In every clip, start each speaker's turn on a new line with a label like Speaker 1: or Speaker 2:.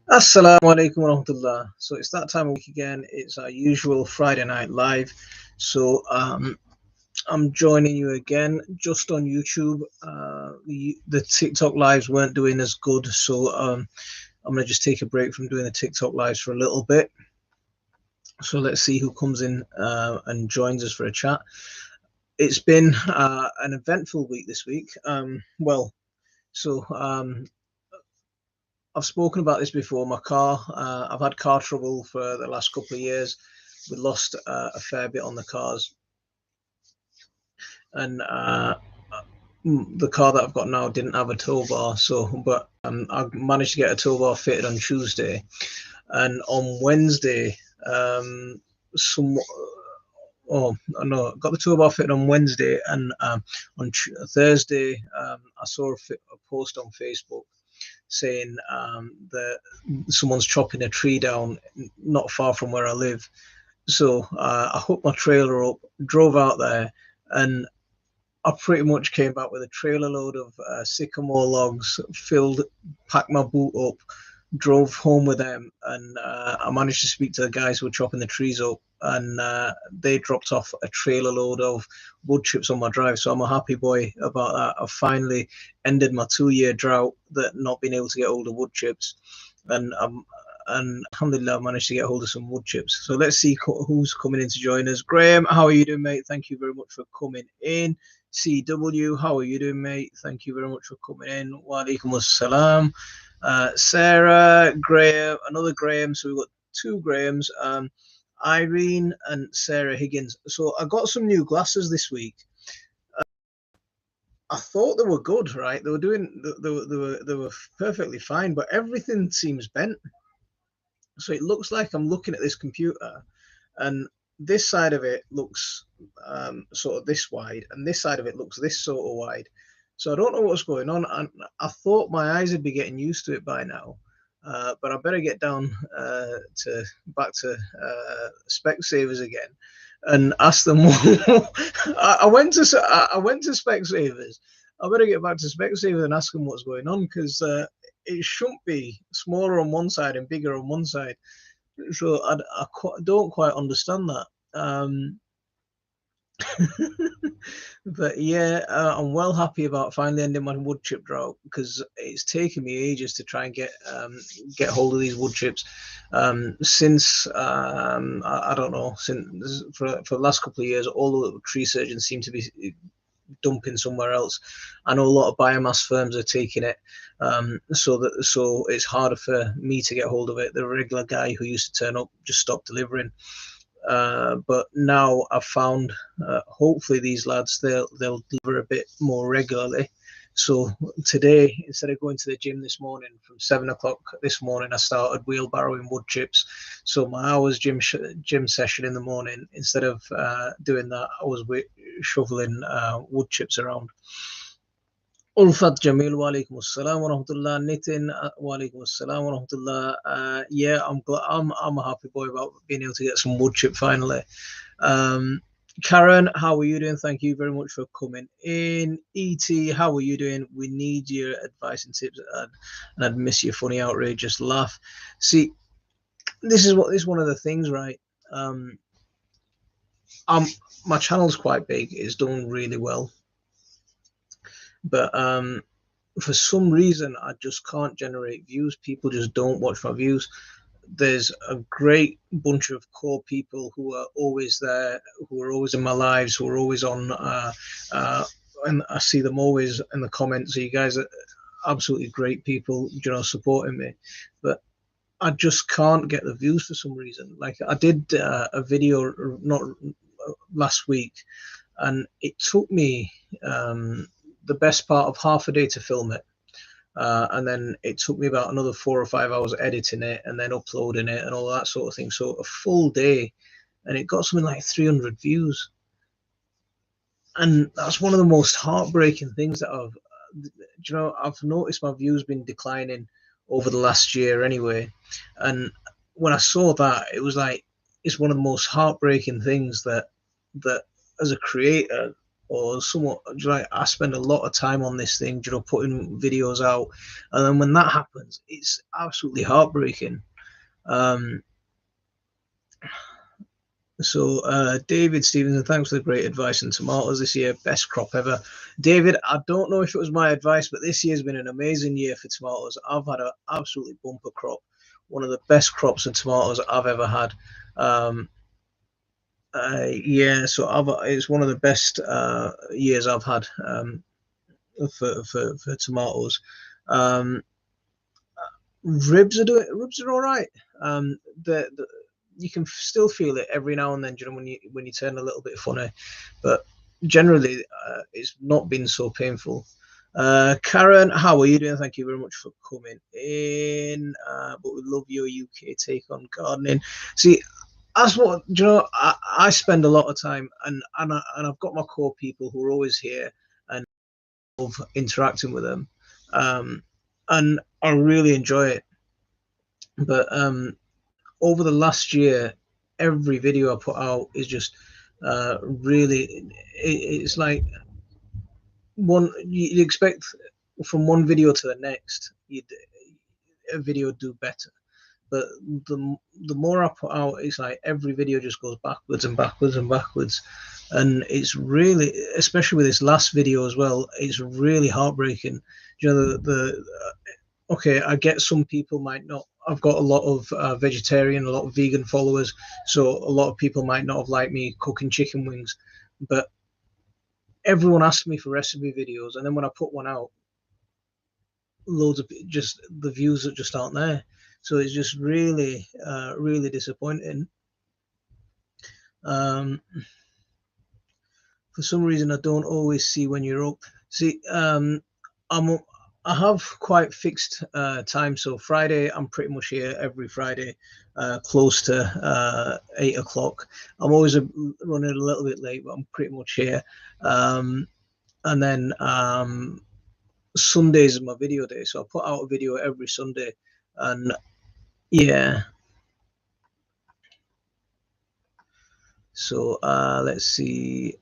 Speaker 1: Assalamu alaikum wa rahmatullah. So it's that time of week again. It's our usual Friday night live. So I'm joining you again just on YouTube. The TikTok lives weren't doing as good, so I'm gonna just take a break from doing the TikTok lives for a little bit. So let's see who comes in and joins us for a chat. It's been an eventful week this week. So I've spoken about this before. My car, I've had car trouble for the last couple of years. We lost a fair bit on the cars, and the car that I've got now didn't have a tow bar. But I managed to get a tow bar fitted on Tuesday, and on Wednesday, some. Oh no! Got the tow bar fitted on Wednesday, and on Thursday, I saw a post on Facebook saying that someone's chopping a tree down not far from where I live. So I hooked my trailer up, drove out there, and I pretty much came back with a trailer load of sycamore logs, packed my boot up, drove home with them, and I managed to speak to the guys who were chopping the trees up, and they dropped off a trailer load of wood chips on my drive. So I'm a happy boy about that. I've finally ended my 2 year drought that not being able to get hold of wood chips, and alhamdulillah, I managed to get hold of some wood chips. So let's see who's coming in to join us. Graham, how are you doing, mate? Thank you very much for coming in. CW, how are you doing, mate? Thank you very much for coming in. Wa alaikum assalam. Sarah, Graham, another Graham. So we've got two Grahams, Irene and Sarah Higgins. So I got some new glasses this week. I thought they were good, right? They were perfectly fine, but everything seems bent. So it looks like I'm looking at this computer, and this side of it looks sort of this wide, and this side of it looks this sort of wide. So I don't know what's going on. And I thought my eyes would be getting used to it by now, but I better get down to back to Specsavers again and ask them. I went to Specsavers. I better get back to Specsavers and ask them what's going on, because it shouldn't be smaller on one side and bigger on one side. So I don't quite understand that. But yeah, I'm well happy about finally ending my wood chip drought, because it's taken me ages to try and get hold of these wood chips. Since I don't know, since for the last couple of years, all the tree surgeons seem to be dumping somewhere else. I know a lot of biomass firms are taking it, so it's harder for me to get hold of it. The regular guy who used to turn up just stopped delivering. But now I've found, hopefully these lads, they'll deliver a bit more regularly. So today, instead of going to the gym this morning from 7 o'clock this morning, I started wheelbarrowing wood chips. So my hours gym session in the morning, instead of doing that, I was shoveling wood chips around. Ulfat Jamil, wa alaikum assalam wa rahmatullah. Nitin, wa alaikum assalam wa rahmatullah. Yeah, I'm a happy boy about being able to get some wood chip finally. Karen, how are you doing? Thank you very much for coming in. ET, how are you doing? We need your advice and tips, and I'd miss your funny, outrageous laugh. See, this is one of the things, right? My channel's quite big. It's done really well, but for some reason I just can't generate views. People just don't watch my views. There's a great bunch of core people who are always there, who are always in my lives, who are always on, and I see them always in the comments. So you guys are absolutely great people, supporting me. But I just can't get the views for some reason. Like, I did a video not last week, and it took me the best part of half a day to film it. And then it took me about another 4 or 5 hours editing it and then uploading it and all that sort of thing. So a full day, and it got something like 300 views. And that's one of the most heartbreaking things that I've noticed my views been declining over the last year anyway. And when I saw that, it was like, it's one of the most heartbreaking things that as a creator, or somewhat, like, I spend a lot of time on this thing, putting videos out, and then when that happens, it's absolutely heartbreaking. So David Stevenson, thanks for the great advice on tomatoes this year. Best crop ever. David, I don't know if it was my advice, but this year's been an amazing year for tomatoes. I've had an absolutely bumper crop. One of the best crops of tomatoes I've ever had. Yeah, so it's one of the best years I've had for tomatoes. Ribs are all right. The you can still feel it every now and then, when you turn a little bit funny, but generally it's not been so painful. Karen, how are you doing? Thank you very much for coming in. But we love your UK take on gardening. See, that's what I spend a lot of time, and I've got my core people who are always here and love interacting with them, and I really enjoy it. But over the last year, every video I put out is just really, it's like one you expect from one video to the next, a video do better. But the more I put out, it's like every video just goes backwards and backwards and backwards, and it's really, especially with this last video as well, it's really heartbreaking. The okay, I get some people might not. I've got a lot of vegetarian, a lot of vegan followers, so a lot of people might not have liked me cooking chicken wings, but everyone asks me for recipe videos, and then when I put one out, loads of just the views that just aren't there. So it's just really, really disappointing. For some reason, I don't always see when you're up. See, I have quite fixed time. So Friday, I'm pretty much here every Friday, close to 8 o'clock. I'm always running a little bit late, but I'm pretty much here. And then Sundays is my video day, so I put out a video every Sunday, and yeah. So let's see.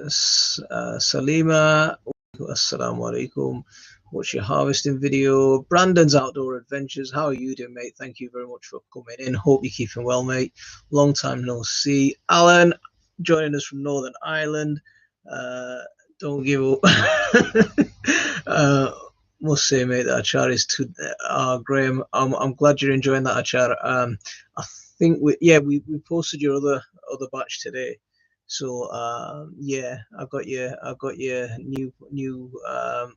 Speaker 1: Salima, assalamu alaikum. What's your harvesting video? Brandon's Outdoor Adventures. How are you doing, mate? Thank you very much for coming in. Hope you're keeping well, mate. Long time no see. Alan, joining us from Northern Ireland. Don't give up. Must say, mate, that achar is too. Graham, I'm glad you're enjoying that achar. I think we posted your other batch today, so yeah, I got your new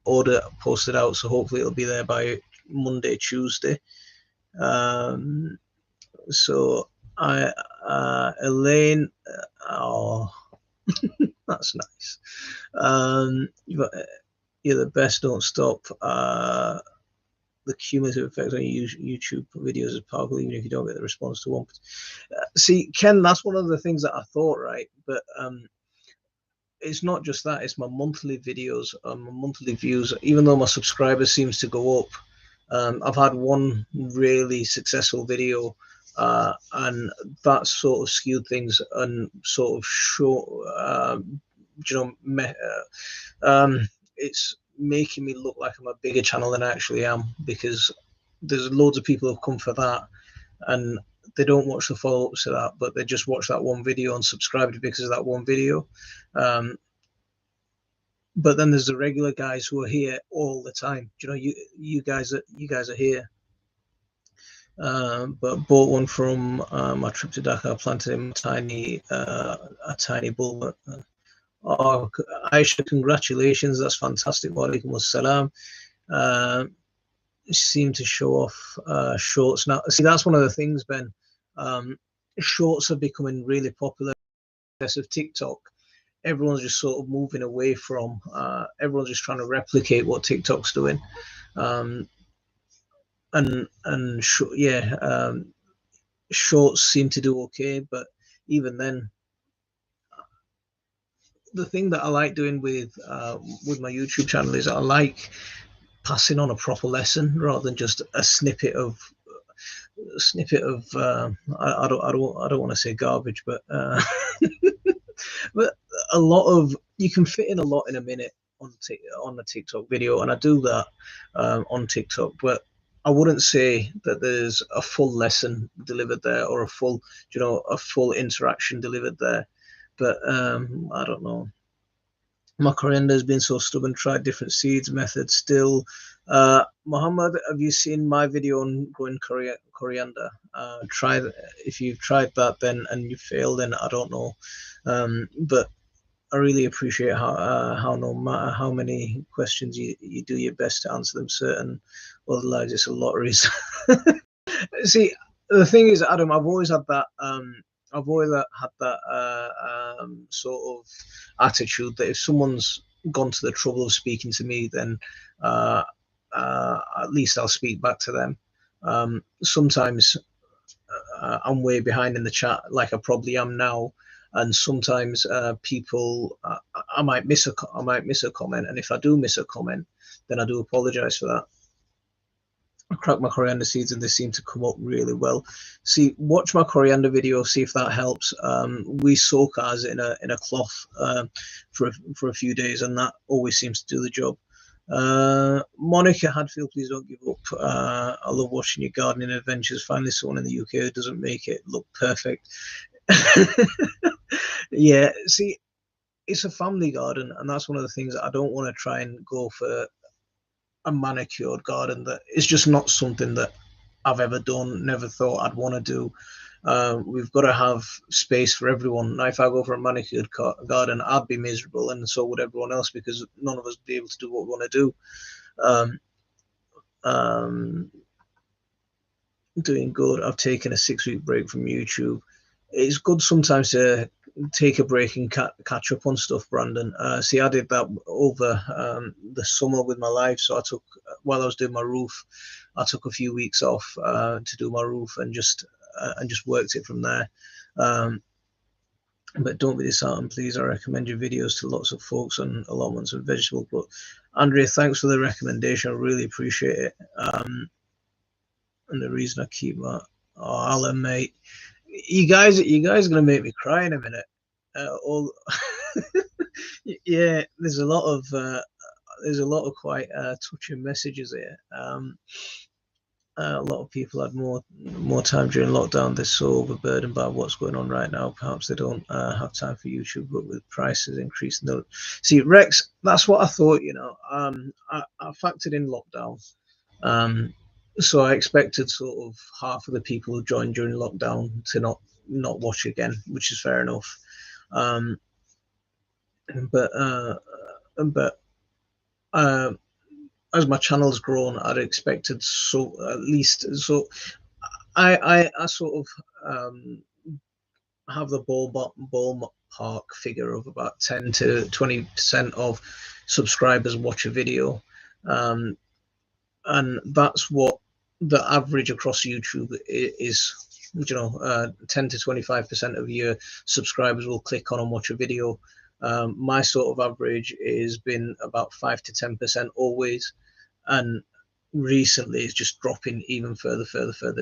Speaker 1: order posted out, so hopefully it'll be there by Monday, Tuesday. So Elaine, oh, that's nice. You're the best. Don't stop. The cumulative effect on YouTube videos is powerful, even if you don't get the response to one. See, Ken, that's one of the things that I thought, right? But it's not just that; it's my monthly videos, my monthly views. Even though my subscribers seems to go up, I've had one really successful video, and that sort of skewed things and sort of it's making me look like I'm a bigger channel than I actually am, because there's loads of people who've come for that, and they don't watch the follow-ups to that, but they just watch that one video and subscribe because of that one video. But then there's the regular guys who are here all the time. You guys are here. But bought one from my trip to Dakar, planted in a tiny bulb. Oh, Aisha, congratulations. That's fantastic. Walaikum assalam. Seem to show off shorts now. See, that's one of the things, Ben. Shorts are becoming really popular because of TikTok. Everyone's just sort of moving away from, everyone's just trying to replicate what TikTok's doing. Shorts seem to do okay, but even then, the thing that I like doing with my YouTube channel is I like passing on a proper lesson rather than just a snippet of I don't want to say garbage, but but a lot of you can fit in a lot in a minute on a TikTok video, and I do that on TikTok, but I wouldn't say that there's a full lesson delivered there, or a full, a full interaction delivered there. But I don't know. My coriander has been so stubborn. Tried different seeds methods. Still, Muhammad, have you seen my video on growing coriander? Try if you've tried that, then and you failed, then I don't know. But I really appreciate how no matter how many questions you do your best to answer them. Certain other lives, it's a lottery. See, the thing is, Adam, I've always had that. I've always had that sort of attitude that if someone's gone to the trouble of speaking to me, then at least I'll speak back to them. Sometimes I'm way behind in the chat, like I probably am now, and sometimes people, I might miss a comment, and if I do miss a comment, then I do apologize for that. I crack my coriander seeds and they seem to come up really well. See, watch my coriander video, see if that helps. We soak ours in a cloth for a few days, and that always seems to do the job. Monica Hadfield, please don't give up. I love watching your gardening adventures. Finally someone in the UK who doesn't make it look perfect. Yeah, see, it's a family garden, and that's one of the things that I don't want to try and go for a manicured garden. That is just not something that I've ever done, never thought I'd want to do. We've got to have space for everyone. Now, if I go for a manicured garden, I'd be miserable, and so would everyone else, because none of us would be able to do what we want to do. Doing good. I've taken a 6-week break from YouTube. It's good sometimes to take a break and catch up on stuff, Brandon. See, I did that over the summer with my life. So I took, while I was doing my roof, I took a few weeks off to do my roof, and just worked it from there. But don't be disheartened, please. I recommend your videos to lots of folks on allotments and vegetable growth. Andrea, thanks for the recommendation. I really appreciate it. And the reason I keep my Alan, mate, you guys are gonna make me cry in a minute. Yeah, there's a lot of quite touching messages here. A lot of people had more time during lockdown. They're so overburdened by what's going on right now. Perhaps they don't have time for YouTube, but with prices increasing, see, Rex, that's what I thought. I factored in lockdown. So I expected sort of half of the people who joined during lockdown to not watch again, which is fair enough. But as my channel's grown, I'd expected I sort of have the ballpark figure of about 10 to 20% of subscribers watch a video, and that's what the average across YouTube is. 10 to 25% of your subscribers will click on and watch a video. My sort of average has been about 5 to 10% always, and recently it's just dropping even further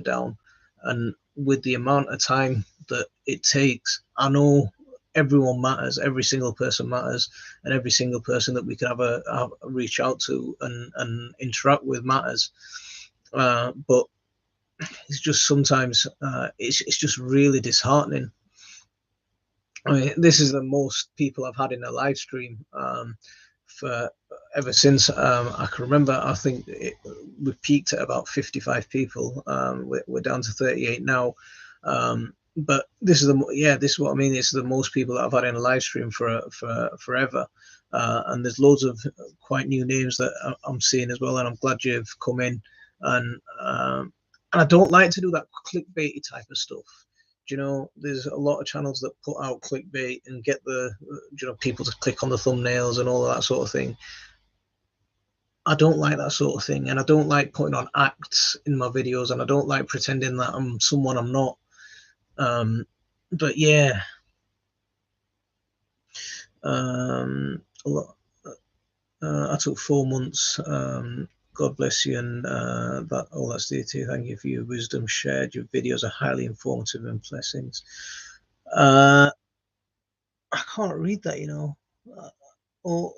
Speaker 1: down. And with the amount of time that it takes, I know everyone matters, every single person matters, and every single person that we can have a reach out to and interact with matters. But it's just sometimes it's just really disheartening. I mean, this is the most people I've had in a live stream for ever since I can remember. I think we peaked at about 55 people. We're down to 38 now. But this is what I mean. This is the most people that I've had in a live stream for forever. And there's loads of quite new names that I'm seeing as well. And I'm glad you've come in. And I don't like to do that clickbaity type of stuff. There's a lot of channels that put out clickbait and get the people to click on the thumbnails and all of that sort of thing. I don't like that sort of thing, and I don't like putting on acts in my videos, and I don't like pretending that I'm someone I'm not. But yeah, I took 4 months. God bless you, and that's dear to you. Thank you for your wisdom shared. Your videos are highly informative and blessings. I can't read that, Oh,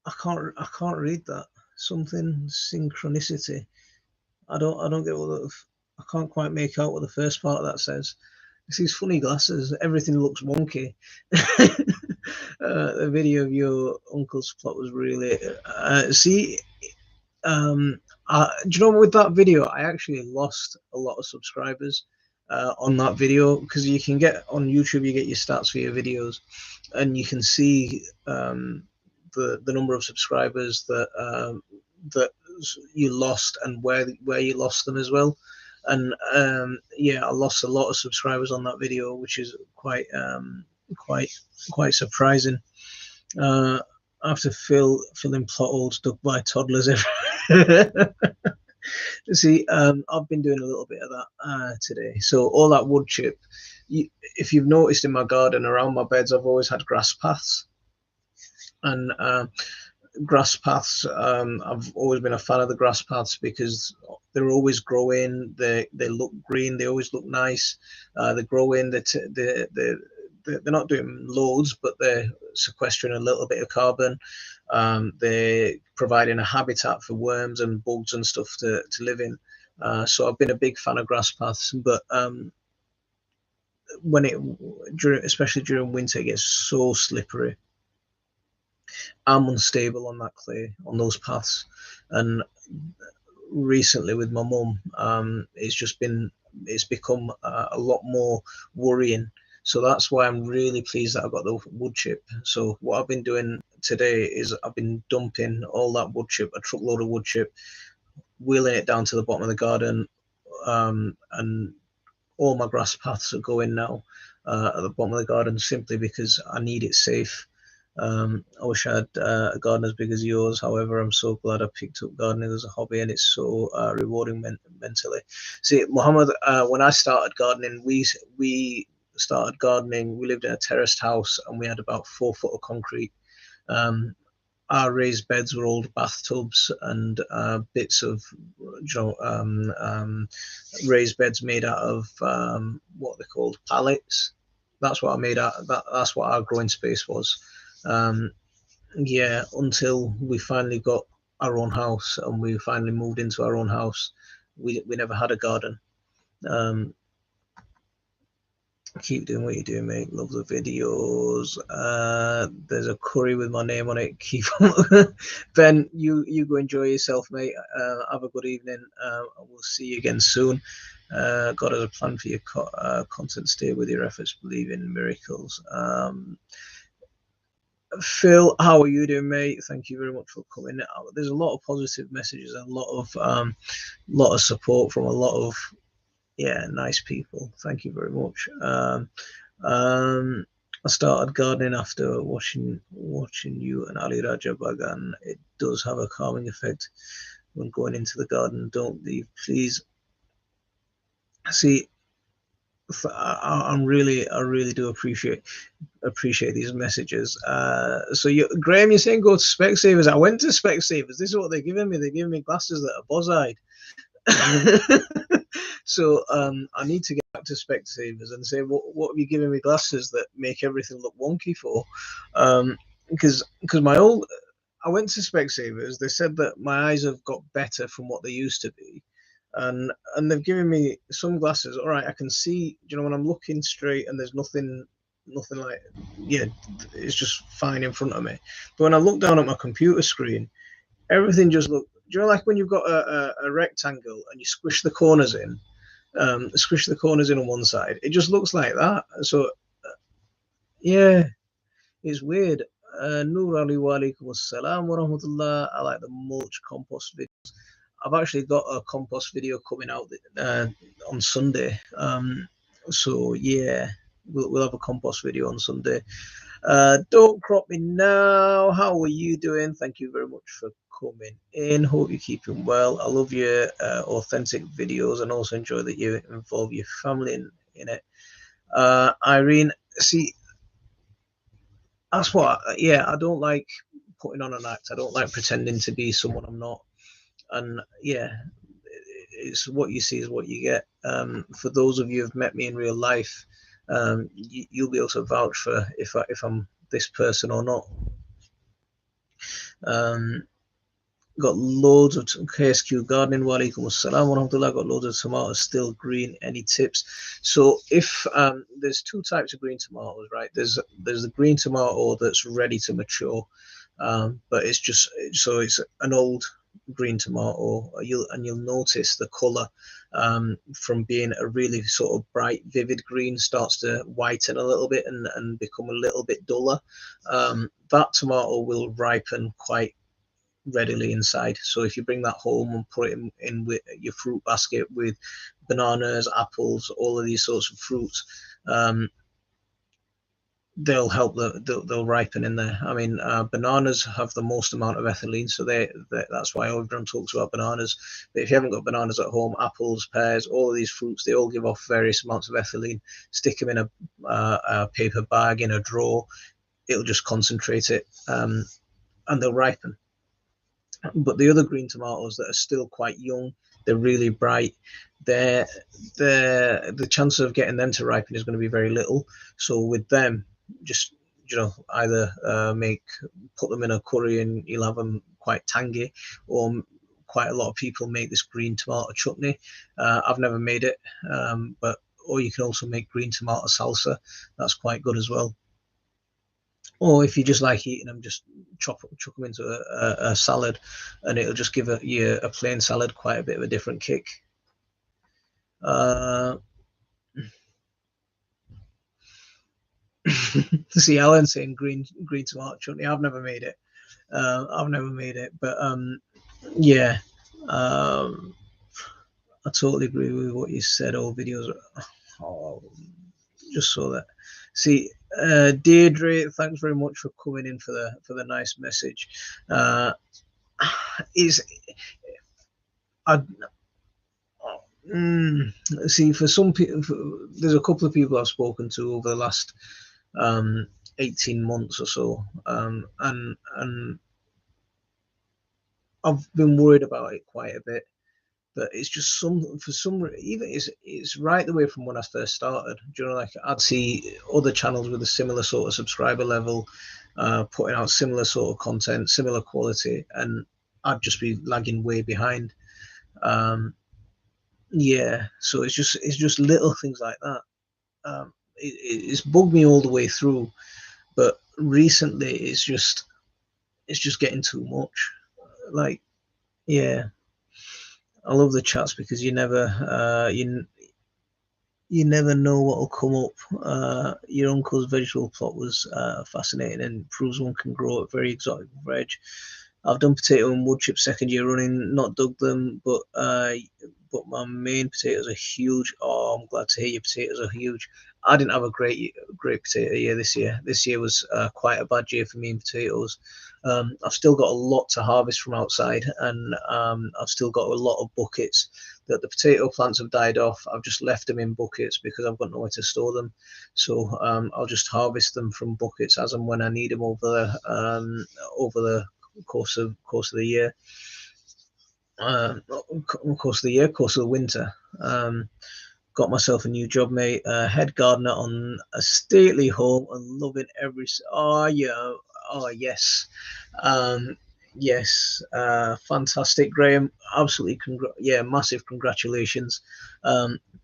Speaker 1: I can't read that. Something synchronicity. I don't get I can't quite make out what the first part of that says. It's these funny glasses. Everything looks wonky. The video of your uncle's plot was really. See, do you know, with that video, I actually lost a lot of subscribers on that video, because you can get on YouTube, you get your stats for your videos, and you can see the number of subscribers that you lost, and where you lost them as well. And yeah, I lost a lot of subscribers on that video, which is quite quite surprising. After filling plot holes dug by toddlers everywhere. See, I've been doing a little bit of that today. So all that wood chip, if you've noticed in my garden around my beds, I've always had grass paths. And grass paths, I've always been a fan of the grass paths, because they're always growing. They look green. They always look nice. They grow in. They're not doing loads, but they're sequestering a little bit of carbon. They're providing a habitat for worms and bugs and stuff to live in. So I've been a big fan of grass paths, but especially during winter, it gets so slippery. I'm unstable on that clay, on those paths, and recently with my mum, it's become a lot more worrying. So that's why I'm really pleased that I got the wood chip. So what I've been doing today is I've been dumping all that wood chip, a truckload of wood chip, wheeling it down to the bottom of the garden, and all my grass paths are going now at the bottom of the garden, simply because I need it safe. I wish I had a garden as big as yours. However, I'm so glad I picked up gardening as a hobby, and it's so rewarding mentally. See, Mohammed, when I started gardening, we started gardening. We lived in a terraced house, and we had about 4 foot of concrete. Our raised beds were old bathtubs and bits of, raised beds made out of what they called pallets. That's what I made out. That's what our growing space was. Yeah, until we finally got our own house and we finally moved into our own house, we never had a garden. Keep doing what you're doing, mate. Love the videos. There's a curry with my name on it. Keep on. Ben, you go enjoy yourself, mate. Have a good evening. We'll see you again soon. God has a plan for your content. Stay with your efforts. Believe in miracles. Phil, how are you doing, mate? Thank you very much for coming. There's a lot of positive messages and a lot of support from a lot of nice people. Thank you very much. I started gardening after watching you and Ali Raja Bagan. It does have a calming effect when going into the garden. Don't leave, please. See, I really do appreciate these messages. So Graham, you're saying go to Specsavers. I went to Specsavers. This is what they're giving me. They're giving me glasses that are boz-eyed. So I need to get back to Specsavers and say, what are you giving me glasses that make everything look wonky for? Because I went to Specsavers. They said that my eyes have got better from what they used to be, and they've given me some glasses. All right, I can see, when I'm looking straight and there's nothing like, it's just fine in front of me. But when I look down at my computer screen, everything just looks, like when you've got a rectangle and you squish the corners in, on one side, it just looks like that. So yeah, it's weird. Nur Ali wa alaikum assalam wa rahmatullah. I like the mulch compost videos. I've actually got a compost video coming out on Sunday. So yeah, we'll have a compost video on Sunday. Don't crop me now. How are you doing? Thank you very much for coming in. Hope you're keeping well. I love your authentic videos, and also enjoy that you involve your family in it. Irene, see, that's what, I don't like putting on an act. I don't like pretending to be someone I'm not. And it's what you see is what you get. For those of you who've met me in real life, you'll be able to vouch for if I'm this person or not. Got loads of KSQ gardening. Walaikum assalam warahmatullah. Got loads of tomatoes still green. Any tips? So if there's two types of green tomatoes, right? There's the green tomato that's ready to mature, but it's just so it's an old green tomato. You'll notice the color from being a really sort of bright, vivid green starts to whiten a little bit and become a little bit duller. That tomato will ripen quite readily inside. So if you bring that home and put it in with your fruit basket with bananas, apples, all of these sorts of fruits, they'll help they'll ripen in there. I mean, bananas have the most amount of ethylene, so that's why everyone talks about bananas. But if you haven't got bananas at home, apples, pears, all of these fruits, they all give off various amounts of ethylene. Stick them in a paper bag in a drawer, it'll just concentrate it, and they'll ripen. But the other green tomatoes that are still quite young, they're really bright. The chance of getting them to ripen is going to be very little. So with them, just either put them in a curry and you'll have them quite tangy, or quite a lot of people make this green tomato chutney. I've never made it, or you can also make green tomato salsa. That's quite good as well. Or if you just like eating them, just chuck them into a salad, and it'll just give you a plain salad quite a bit of a different kick. See, Alan saying green tomato chutney. I've never made it. But yeah, I totally agree with what you said. All videos. Just saw that. See, Deirdre, thanks very much for coming in for the nice message. See, for some people, there's a couple of people I've spoken to over the last 18 months or so, and I've been worried about it quite a bit. But it's just even it's right away from when I first started. Do you know, like I'd see other channels with a similar sort of subscriber level, putting out similar sort of content, similar quality, and I'd just be lagging way behind. Yeah, so it's just little things like that. It's bugged me all the way through, but recently it's just getting too much. Like, yeah. I love the chats because you never you never know what will come up. Your uncle's vegetable plot was fascinating and proves one can grow a very exotic veg. I've done potato and wood chip second year running, not dug them, but my main potatoes are huge. Oh, I'm glad to hear your potatoes are huge. I didn't have a great potato year this year. This year was quite a bad year for me in potatoes. I've still got a lot to harvest from outside, and I've still got a lot of buckets that the potato plants have died off. I've just left them in buckets because I've got nowhere to store them. So I'll just harvest them from buckets as and when I need them over the course of the year. Course of the winter. Got myself a new job, mate. Head gardener on a stately home and loving every. Oh yeah. Oh yes. Yes. Fantastic, Graham. Absolutely. Massive congratulations.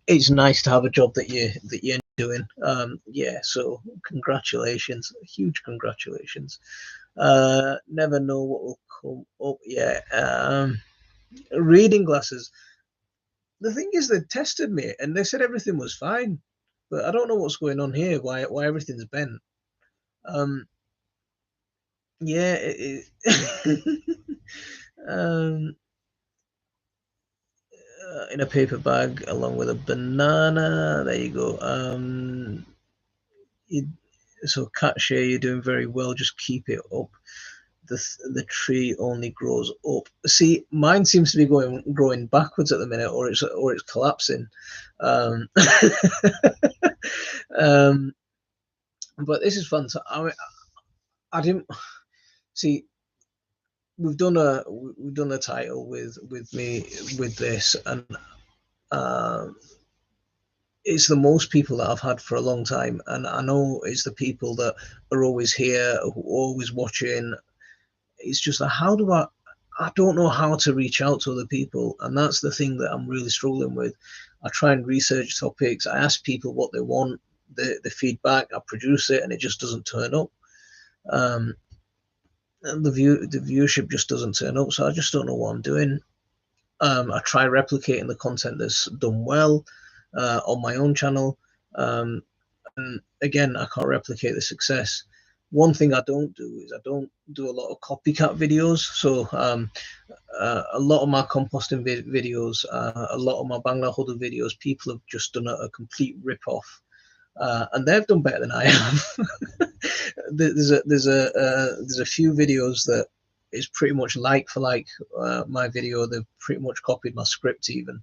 Speaker 1: It's nice to have a job that you're doing. Yeah. So congratulations. Huge congratulations. Never know what will come up. Yeah. Reading glasses. The thing is, they tested me and they said everything was fine, but I don't know what's going on here. Why everything's bent? Yeah. In a paper bag along with a banana. There you go. So cat share, you're doing very well. Just keep it up. The tree only grows up. See, mine seems to be growing backwards at the minute, or it's collapsing. But this is fun. So I didn't see. We've done a title with me with this, and it's the most people that I've had for a long time, and I know it's the people that are always here, who are always watching. it's just like, how do I don't know how to reach out to other people, and that's the thing that I'm really struggling with. I try and research topics. I ask people what they want, the feedback. I produce it, and it just doesn't turn up. And the viewership just doesn't turn up. So I just don't know what I'm doing. I try replicating the content that's done well on my own channel, and again, I can't replicate the success. One thing I don't do is I don't do a lot of copycat videos. So a lot of my composting videos, a lot of my Bangla Huddle videos, people have just done a complete rip-off, and they've done better than I have. there's a few videos that is pretty much like for like my video. They've pretty much copied my script even,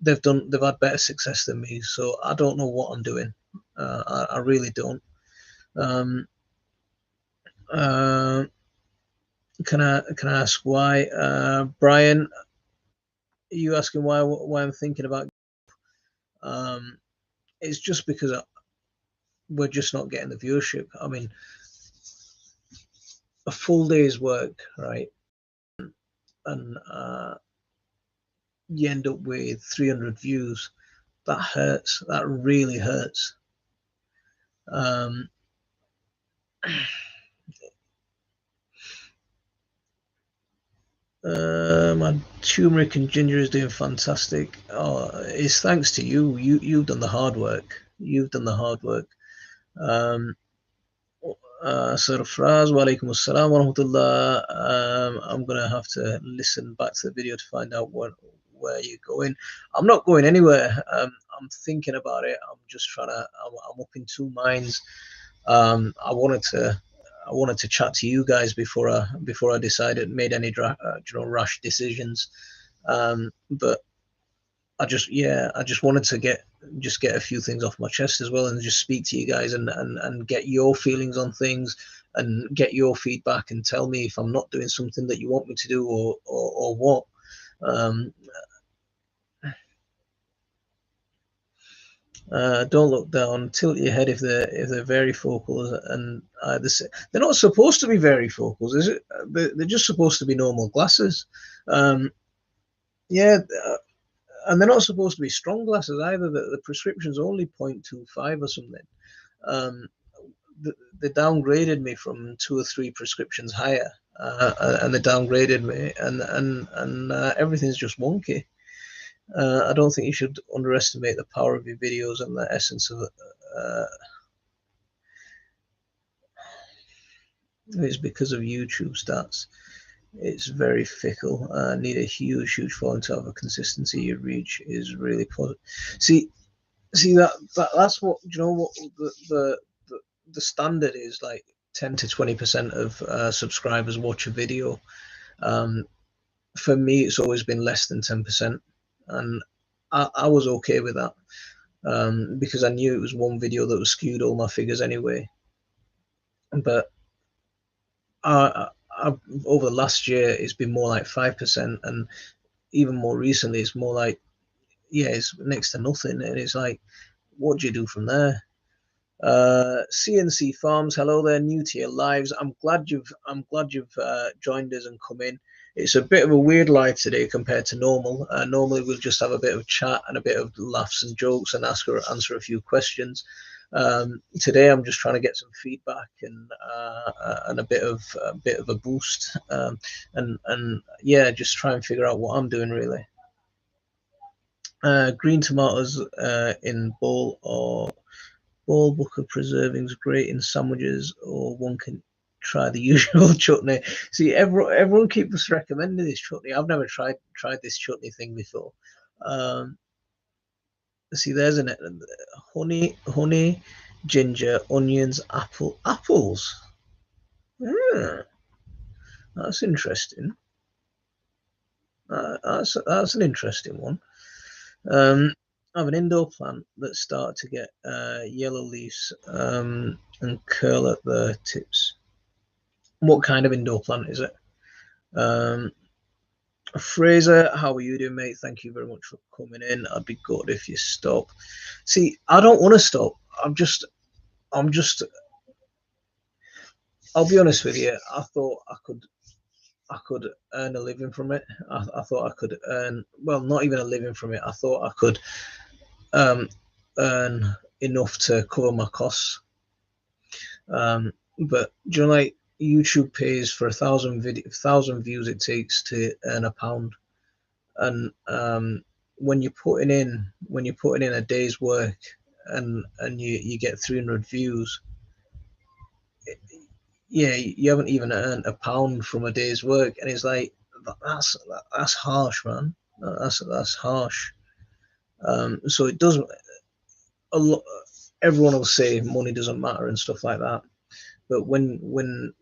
Speaker 1: they've had better success than me. So I don't know what I'm doing. I really don't. Can I ask why, Brian? Are you asking why I'm thinking about? It's just because we're just not getting the viewership. I mean, a full day's work, right? And you end up with 300 views. That hurts. That really hurts. My turmeric and ginger is doing fantastic. Oh, it's thanks to you. You've done the hard work. You've done the hard work. Sarfraz, wa alaikum assalam wa rahmatullah. I'm gonna have to listen back to the video to find out where you're going. I'm not going anywhere. I'm thinking about it. I'm just trying to. I'm up in two minds. I wanted to chat to you guys before I decided, made any rash decisions. But I just wanted to get a few things off my chest as well, and just speak to you guys and get your feelings on things and get your feedback and tell me if I'm not doing something that you want me to do or what. Don't look down. Tilt your head if they're varifocals, and they're not supposed to be varifocals, is it? They're just supposed to be normal glasses. Yeah, and they're not supposed to be strong glasses either. The prescription's only 0.25 or something. They downgraded me from 2 or 3 prescriptions higher, and they downgraded me, and everything's just wonky. I don't think you should underestimate the power of your videos and the essence of it. It's because of YouTube stats. It's very fickle. Need a huge following to have a consistency. Your reach is really positive. See that's what, you know what, the standard is, like 10 to 20% of subscribers watch a video. For me, it's always been less than 10%, and I was okay with that, because I knew it was one video that was skewed all my figures anyway. But over the last year, it's been more like 5%, and even more recently, it's more like, it's next to nothing. And it's like, what do you do from there? CNC Farms, hello there, new to your lives. I'm glad you've joined us and come in. It's a bit of a weird live today compared to normal. Normally we'll just have a bit of chat and a bit of laughs and jokes and answer a few questions. Today I'm just trying to get some feedback and a bit of a boost, and yeah, just try and figure out what I'm doing really. Green tomatoes in bowl or book of preservings, great in sandwiches, or one can try the usual chutney. See, everyone keeps recommending this chutney. I've never tried this chutney thing before. See, there's an honey, ginger, onions, apples. That's interesting. That's an interesting one. I have an indoor plant that started to get yellow leaves and curl at the tips. What kind of indoor plant is it? Fraser, how are you doing, mate? Thank you very much for coming in. I'd be good if you stop. See, I don't want to stop. I'm just I'll be honest with you. I thought I could earn a living from it. I thought I could earn, well, not even a living from it. I thought I could um, earn enough to cover my costs. But do you know, like YouTube pays for 1,000 views it takes to earn £1, and when you're putting in a day's work, and you get 300 views, yeah, you haven't even earned £1 from a day's work, and it's like that's harsh, man. That's harsh. So it doesn't. A lot. Everyone will say money doesn't matter and stuff like that, but when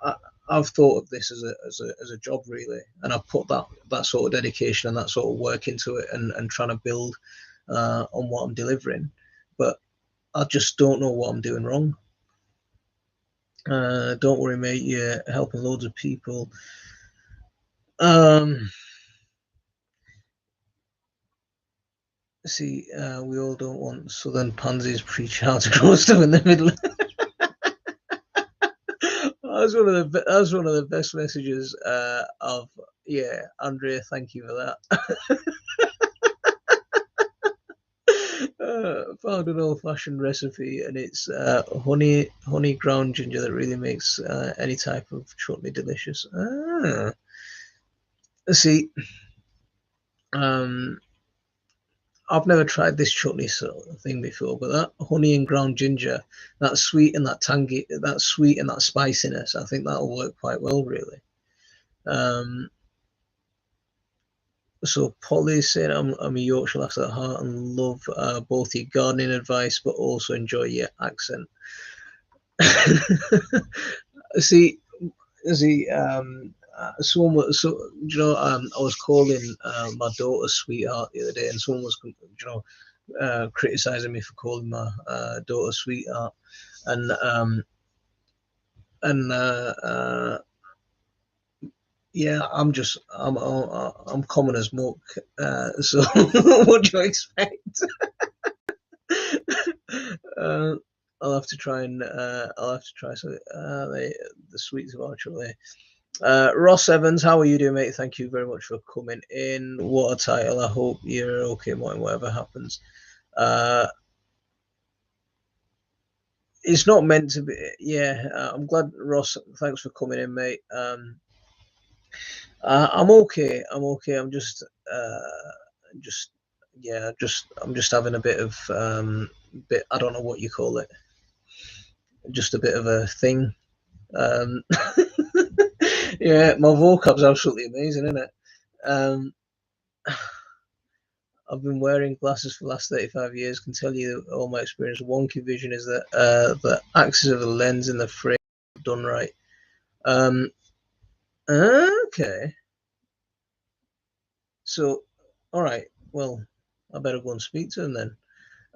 Speaker 1: I, I've thought of this as a job really, and I've put that sort of dedication and that sort of work into it, and trying to build on what I'm delivering, but I just don't know what I'm doing wrong. Don't worry, mate. You're helping loads of people. Um, See, we all don't want Southern pansies preaching how to grow stuff in the middle. That's one of the best messages of, yeah, Andrea. Thank you for that. Found an old-fashioned recipe, and it's honey ground ginger that really makes any type of chutney delicious. See, um, I've never tried this chutney sort of thing before, but that honey and ground ginger, that sweet and that tangy, that sweet and that spiciness, I think that'll work quite well, really. So Polly's saying, I'm a Yorkshire lass at heart and love both your gardening advice, but also enjoy your accent. see, someone, so you know, I was calling my daughter sweetheart the other day, and someone was, you know, criticizing me for calling my daughter sweetheart, and and yeah, I'm common as muck. So what do you expect? uh, I'll have to try and I'll have to try some the sweets of Archway. Ross Evans, how are you doing, mate? Thank you very much for coming in. What a title! I hope you're okay, Martin. Whatever happens, it's not meant to be. Yeah, I'm glad, Ross. Thanks for coming in, mate. I'm okay. I'm okay. Just yeah, I'm just having a bit of bit. I don't know what you call it. Just a bit of a thing. Um, yeah, my vocab's absolutely amazing, isn't it? Um, I've been wearing glasses for the last 35 years. Can tell you all my experience. Wonky vision is that the axis of the lens in the frame done right. Um, okay. So, all right. Well, I better go and speak to him then.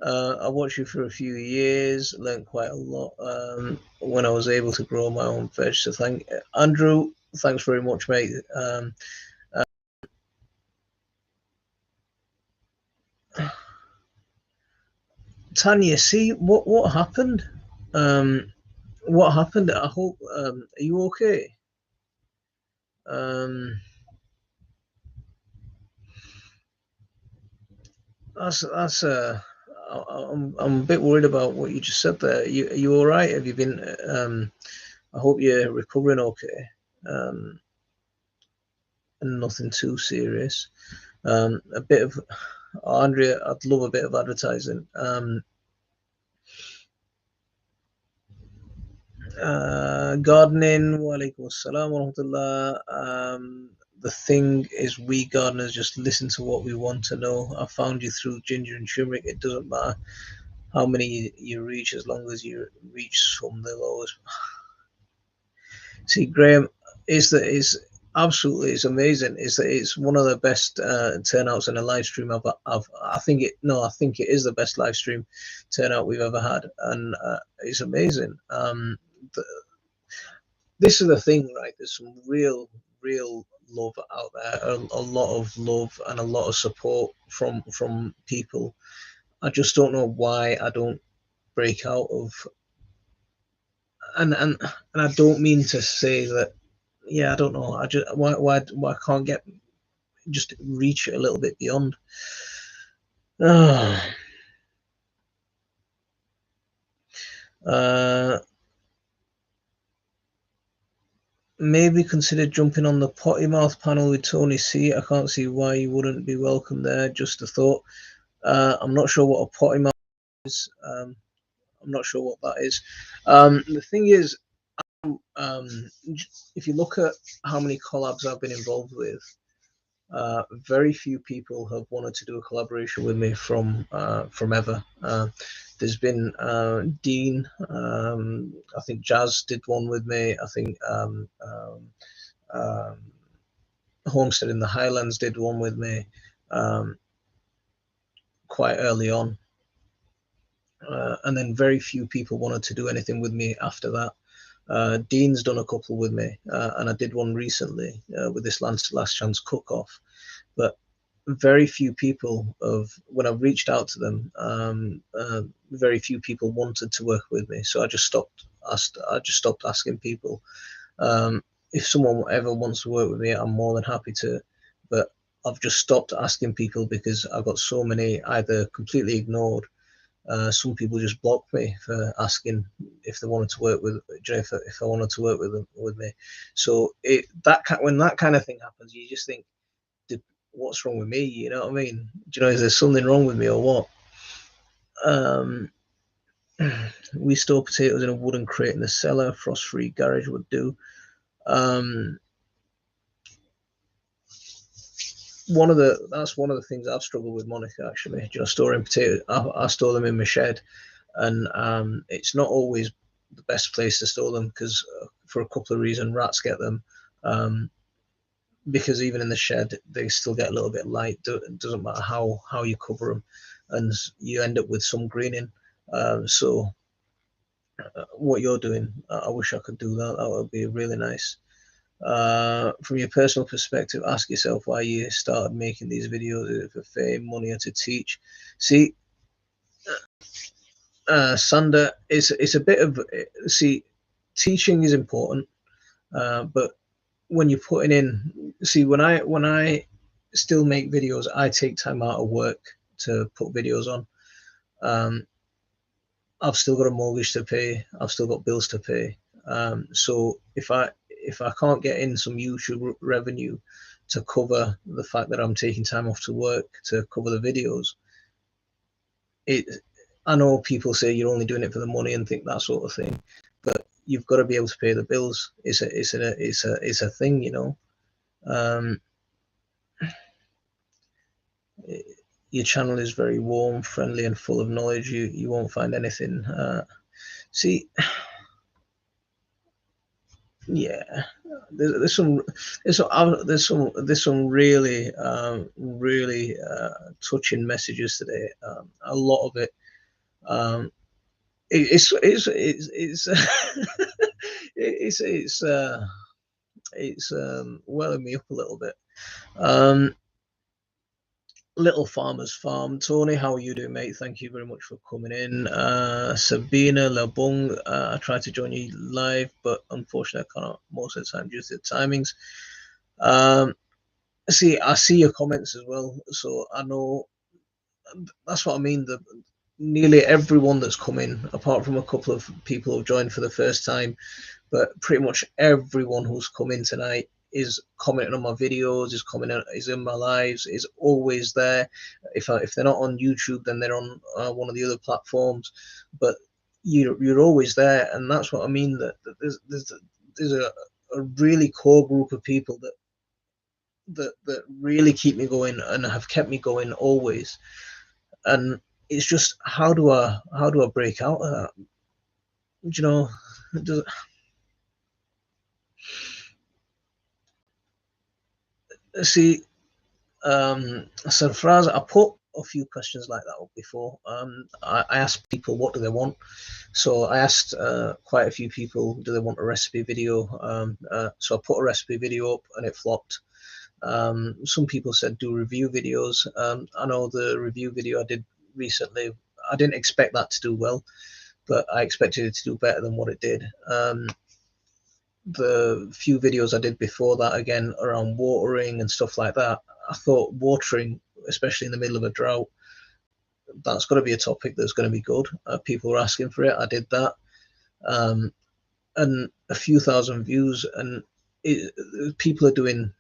Speaker 1: I watched you for a few years, learned quite a lot when I was able to grow my own veg. So thank Andrew, thanks very much, mate. Tanya, see what happened? What happened? I hope are you okay? That's I'm a bit worried about what you just said there. Are you all right? Have you been? I hope you're recovering okay. And nothing too serious. A bit of Andrea, I'd love a bit of advertising. Gardening, walaikum assalam wa rahmatullah. The thing is, we gardeners just listen to what we want to know. I found you through ginger and turmeric. It doesn't matter how many you reach, as long as you reach some, they'll always. See, Graham, is absolutely, it's amazing. It's one of the best turnouts in a live stream I think it is the best live stream turnout we've ever had, and it's amazing. This is the thing, right? There's some real love out there, a lot of love and a lot of support from people. I just don't know why I don't break out of and I don't mean to say that. Yeah, I don't know. I just why can't get just reach it a little bit beyond. Maybe consider jumping on the potty mouth panel with Tony C. I can't see why you wouldn't be welcome there. Just a thought. I'm not sure what a potty mouth is. I'm not sure what that is. The thing is, if you look at how many collabs I've been involved with, very few people have wanted to do a collaboration with me from ever. There's been Dean. I think Jazz did one with me. I think Homestead in the Highlands did one with me quite early on. And then very few people wanted to do anything with me after that. Dean's done a couple with me, and I did one recently with this last chance cook-off. But very few people when I've reached out to them, very few people wanted to work with me. So I just stopped asking people. If someone ever wants to work with me, I'm more than happy to. But I've just stopped asking people because I've got so many either completely ignored. Some people just blocked me for asking if they wanted to work with, if I wanted to work with me. So when that kind of thing happens, you just think, what's wrong with me? You know what I mean? Do you know, is there something wrong with me or what? We store potatoes in a wooden crate in the cellar. Frost-free garage would do. That's one of the things I've struggled with, Monica, actually. You know, storing potatoes. I store them in my shed, and it's not always the best place to store them because for a couple of reasons, rats get them. Because even in the shed, they still get a little bit light. It doesn't matter how you cover them, and you end up with some greening. So what you're doing, I wish I could do that. That would be really nice. From your personal perspective, ask yourself why you started making these videos. Is it for fame, money, or to teach? See, Sander, it's a bit of, see, teaching is important, but when you're putting in, see, when I still make videos, I take time out of work to put videos on. I've still got a mortgage to pay. I've still got bills to pay. So if I can't get in some YouTube revenue to cover the fact that I'm taking time off to work to cover the videos, I know people say you're only doing it for the money and think that sort of thing, but you've got to be able to pay the bills. It's a thing, you know. Your channel is very warm, friendly, and full of knowledge. You won't find anything. See, yeah, there's some really really touching messages today. A lot of it. It's it's welling me up a little bit. Little Farmer's Farm. Tony, how are you doing, mate? Thank you very much for coming in. Sabina Labung, I tried to join you live, but unfortunately I cannot most of the time due to the timings. See, I see your comments as well, so I know that's what I mean. Nearly everyone that's come in, apart from a couple of people who've joined for the first time, but pretty much everyone who's come in tonight is commenting on my videos, is in my lives, is always there. If they're not on YouTube, then they're on one of the other platforms, but you're always there, and that's what I mean. That there's a really core group of people that really keep me going and have kept me going always. And it's just how do I break out of that? You know, does see. So Faraz, I put a few questions like that up before. I asked people what do they want. So I asked quite a few people, do they want a recipe video? So I put a recipe video up and it flopped. Some people said do review videos. I know the review video I did recently, I didn't expect that to do well, but I expected it to do better than what it did. The few videos I did before that, again, around watering and stuff like that, I thought watering, especially in the middle of a drought, that's got to be a topic that's going to be good. People were asking for it. I did that. And a few thousand views, and people are doing,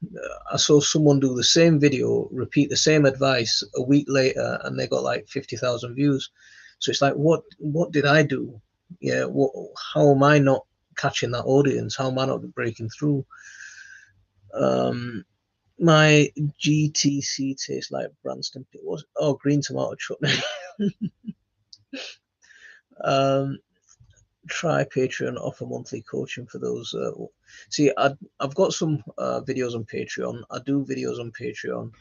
Speaker 1: I saw someone do the same video, repeat the same advice a week later, and they got like 50,000 views. So it's like, what did I do? Yeah, how am I not catching that audience? How am I not breaking through? My GTC tastes like Branston. It was green tomato chutney. Try Patreon, offer monthly coaching for those. See, I've got some videos on Patreon. I do videos on Patreon.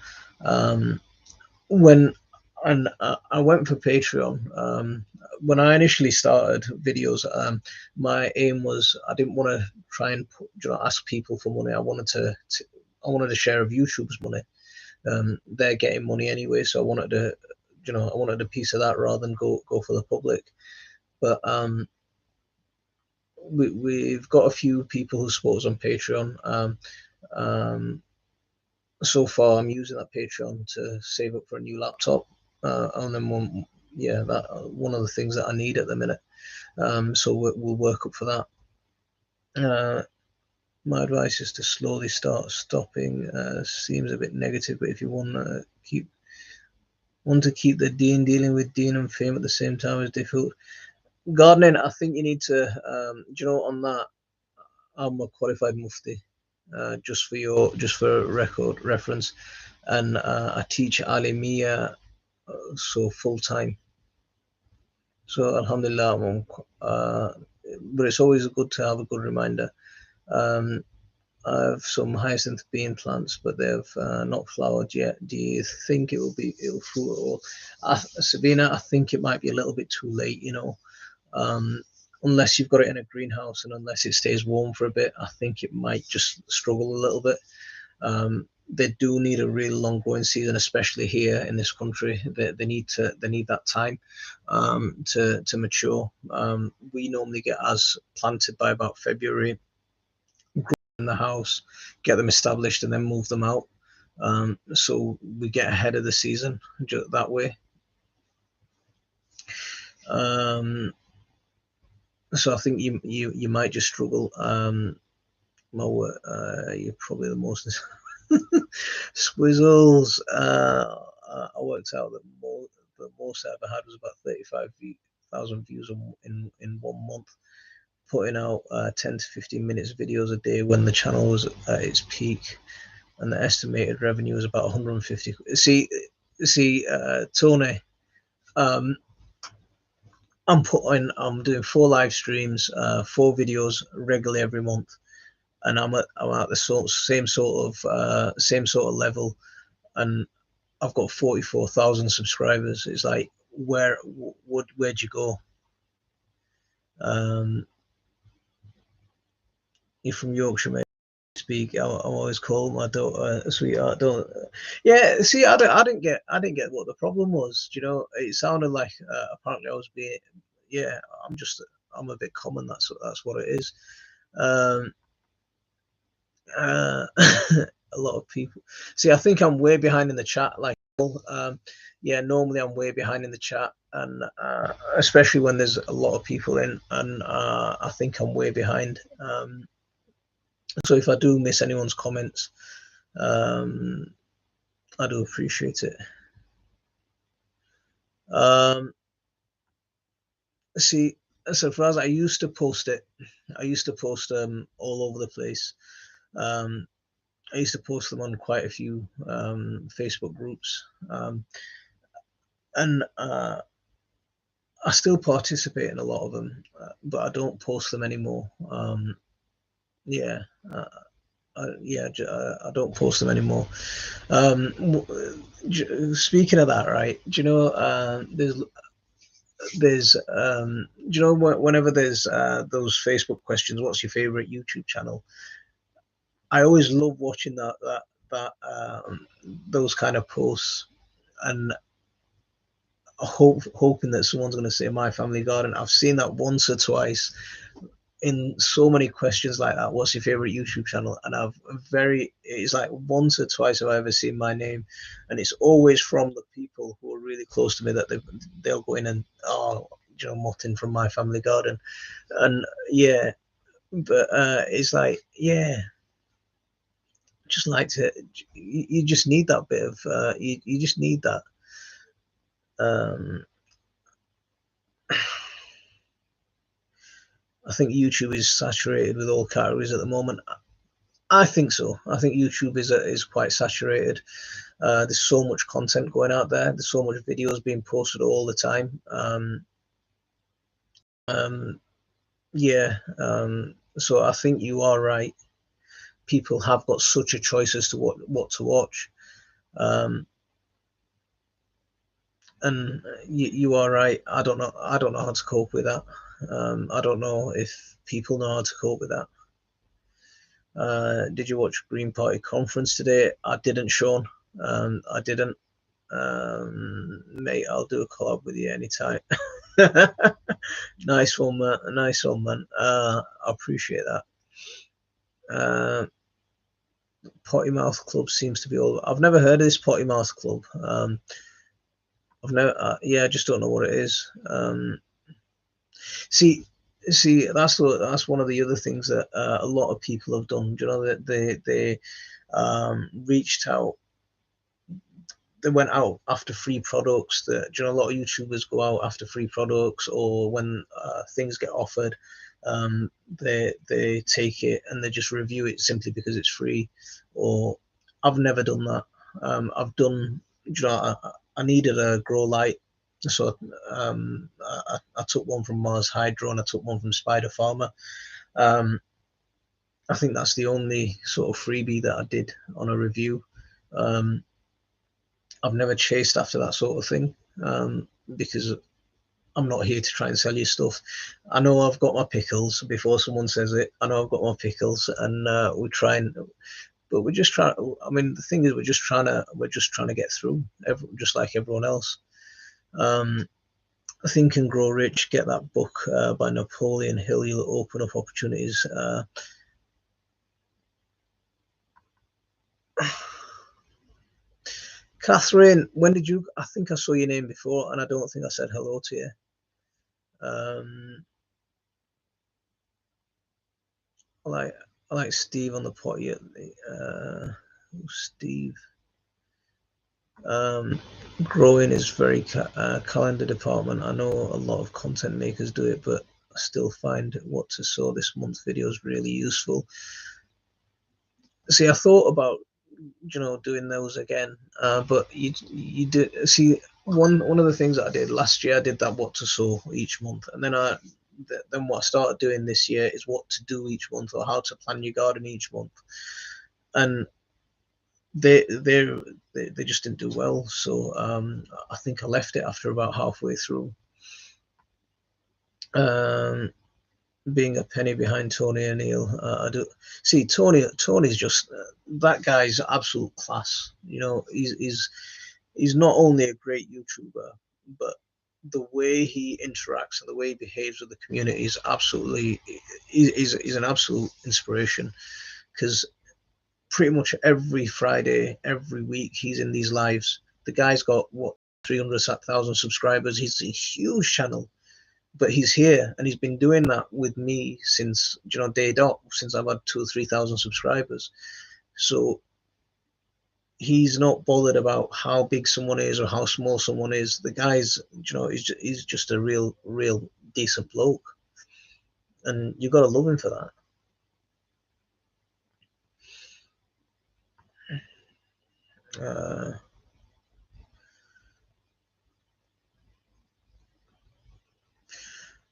Speaker 1: I went for Patreon. When I initially started videos, my aim was I didn't want to try and ask people for money. I wanted to share of YouTube's money. They're getting money anyway, so I wanted a piece of that rather than go for the public. But we've got a few people who support us on Patreon. So far, I'm using that Patreon to save up for a new laptop, and then one of the things that I need at the minute. So we'll work up for that. My advice is to slowly start stopping. Seems a bit negative, but if you want to keep the dealing with Dean and fame at the same time is difficult. Gardening, I think you need to, on that, I'm a qualified mufti, just for record reference, and I teach Alimiya, so full time. So Alhamdulillah, but it's always good to have a good reminder. I have some hyacinth bean plants, but they've not flowered yet. Do you think it'll fruit at all? Sabina, I think it might be a little bit too late, unless you've got it in a greenhouse and unless it stays warm for a bit. I think it might just struggle a little bit. They do need a really long growing season, especially here in this country. They need that time to mature. We normally get ours planted by about February, in the house, get them established, and then move them out. So we get ahead of the season that way. So I think you might just struggle. You're probably the most Squizzles. I worked out that the most I ever had was about 35,000 views in 1 month, putting out 10 to 15 minutes videos a day when the channel was at its peak, and the estimated revenue was about 150. See, Tony, I'm doing 4 live streams, 4 videos regularly every month, and I'm at the same sort of level, and I've got 44,000 subscribers. It's like, where'd you go? You're from Yorkshire, mate. Speak. I'm always calling my daughter sweetheart. Don't. Yeah. See, I didn't get what the problem was. It sounded like apparently I was being. Yeah. I'm a bit common. That's what it is. A lot of people. See, I think I'm way behind in the chat. Like, normally I'm way behind in the chat, and especially when there's a lot of people in, and I think I'm way behind. So if I do miss anyone's comments, I do appreciate it. See, so for us, I used to post all over the place. I used to post them on quite a few Facebook groups, and I still participate in a lot of them, but I don't post them anymore. I don't post them anymore. Speaking of that, right? Do you know there's do you know whenever there's those Facebook questions, what's your favorite YouTube channel? I always love watching those kind of posts, and hoping that someone's going to say My Family Garden. I've seen that once or twice in so many questions like that. What's your favorite YouTube channel? And it's like once or twice have I ever seen my name, and it's always from the people who are really close to me that they'll go in and, oh, Martin from My Family Garden. And yeah, but it's like, yeah, just like to, you just need that bit of, you just need that. I think YouTube is saturated with all categories at the moment. I think so. I think YouTube is quite saturated. There's so much content going out there. There's so much videos being posted all the time. Yeah. So I think you are right. People have got such a choice as to what to watch. And you are right. I don't know how to cope with that. I don't know if people know how to cope with that. Did you watch Green Party conference today? I didn't, Sean. I didn't. Mate, I'll do a collab with you anytime. Nice one, man. Nice one, man. I appreciate that. Potty Mouth Club seems to be all. I've never heard of this Potty Mouth Club. I've never. Yeah, I just don't know what it is. See, that's one of the other things that a lot of people have done. You know, that they reached out. They went out after free products. That, you know, a lot of YouTubers go out after free products, or when things get offered, they take it and they just review it simply because it's free. Or I've never done that. I've done. You know, I needed a grow light, so I took one from Mars Hydro and I took one from Spider Farmer. I think that's the only sort of freebie that I did on a review. I've never chased after that sort of thing, because I'm not here to try and sell you stuff. I know I've got my pickles before someone says it. I know I've got my pickles, and we try and, but we're just trying. I mean, the thing is, we're just trying to get through, just like everyone else. Think and Grow Rich. Get that book by Napoleon Hill. You'll open up opportunities. Catherine, when did you? I think I saw your name before, and I don't think I said hello to you. I like Steve on the potty. Steve. Growing is very calendar department. I know a lot of content makers do it, but I still find what to sow this month videos really useful. See, I thought about, you know, doing those again, but you did see one of the things that I did last year. I did that what to sow each month, and then what I started doing this year is what to do each month, or how to plan your garden each month, and they just didn't do well. So I think I left it after about halfway through. Being a penny behind Tony O'Neill, I do see Tony's just that guy's absolute class. You know, he's not only a great YouTuber, but the way he interacts and the way he behaves with the community is absolutely is an absolute inspiration, because pretty much every Friday, every week, he's in these lives. The guy's got 300,000 subscribers. He's a huge channel, but he's here and he's been doing that with me since, you know, day dot, since I've had 2,000 or 3,000 subscribers. So he's not bothered about how big someone is or how small someone is. The guy's, you know, he's just a real decent bloke, and you've got to love him for that.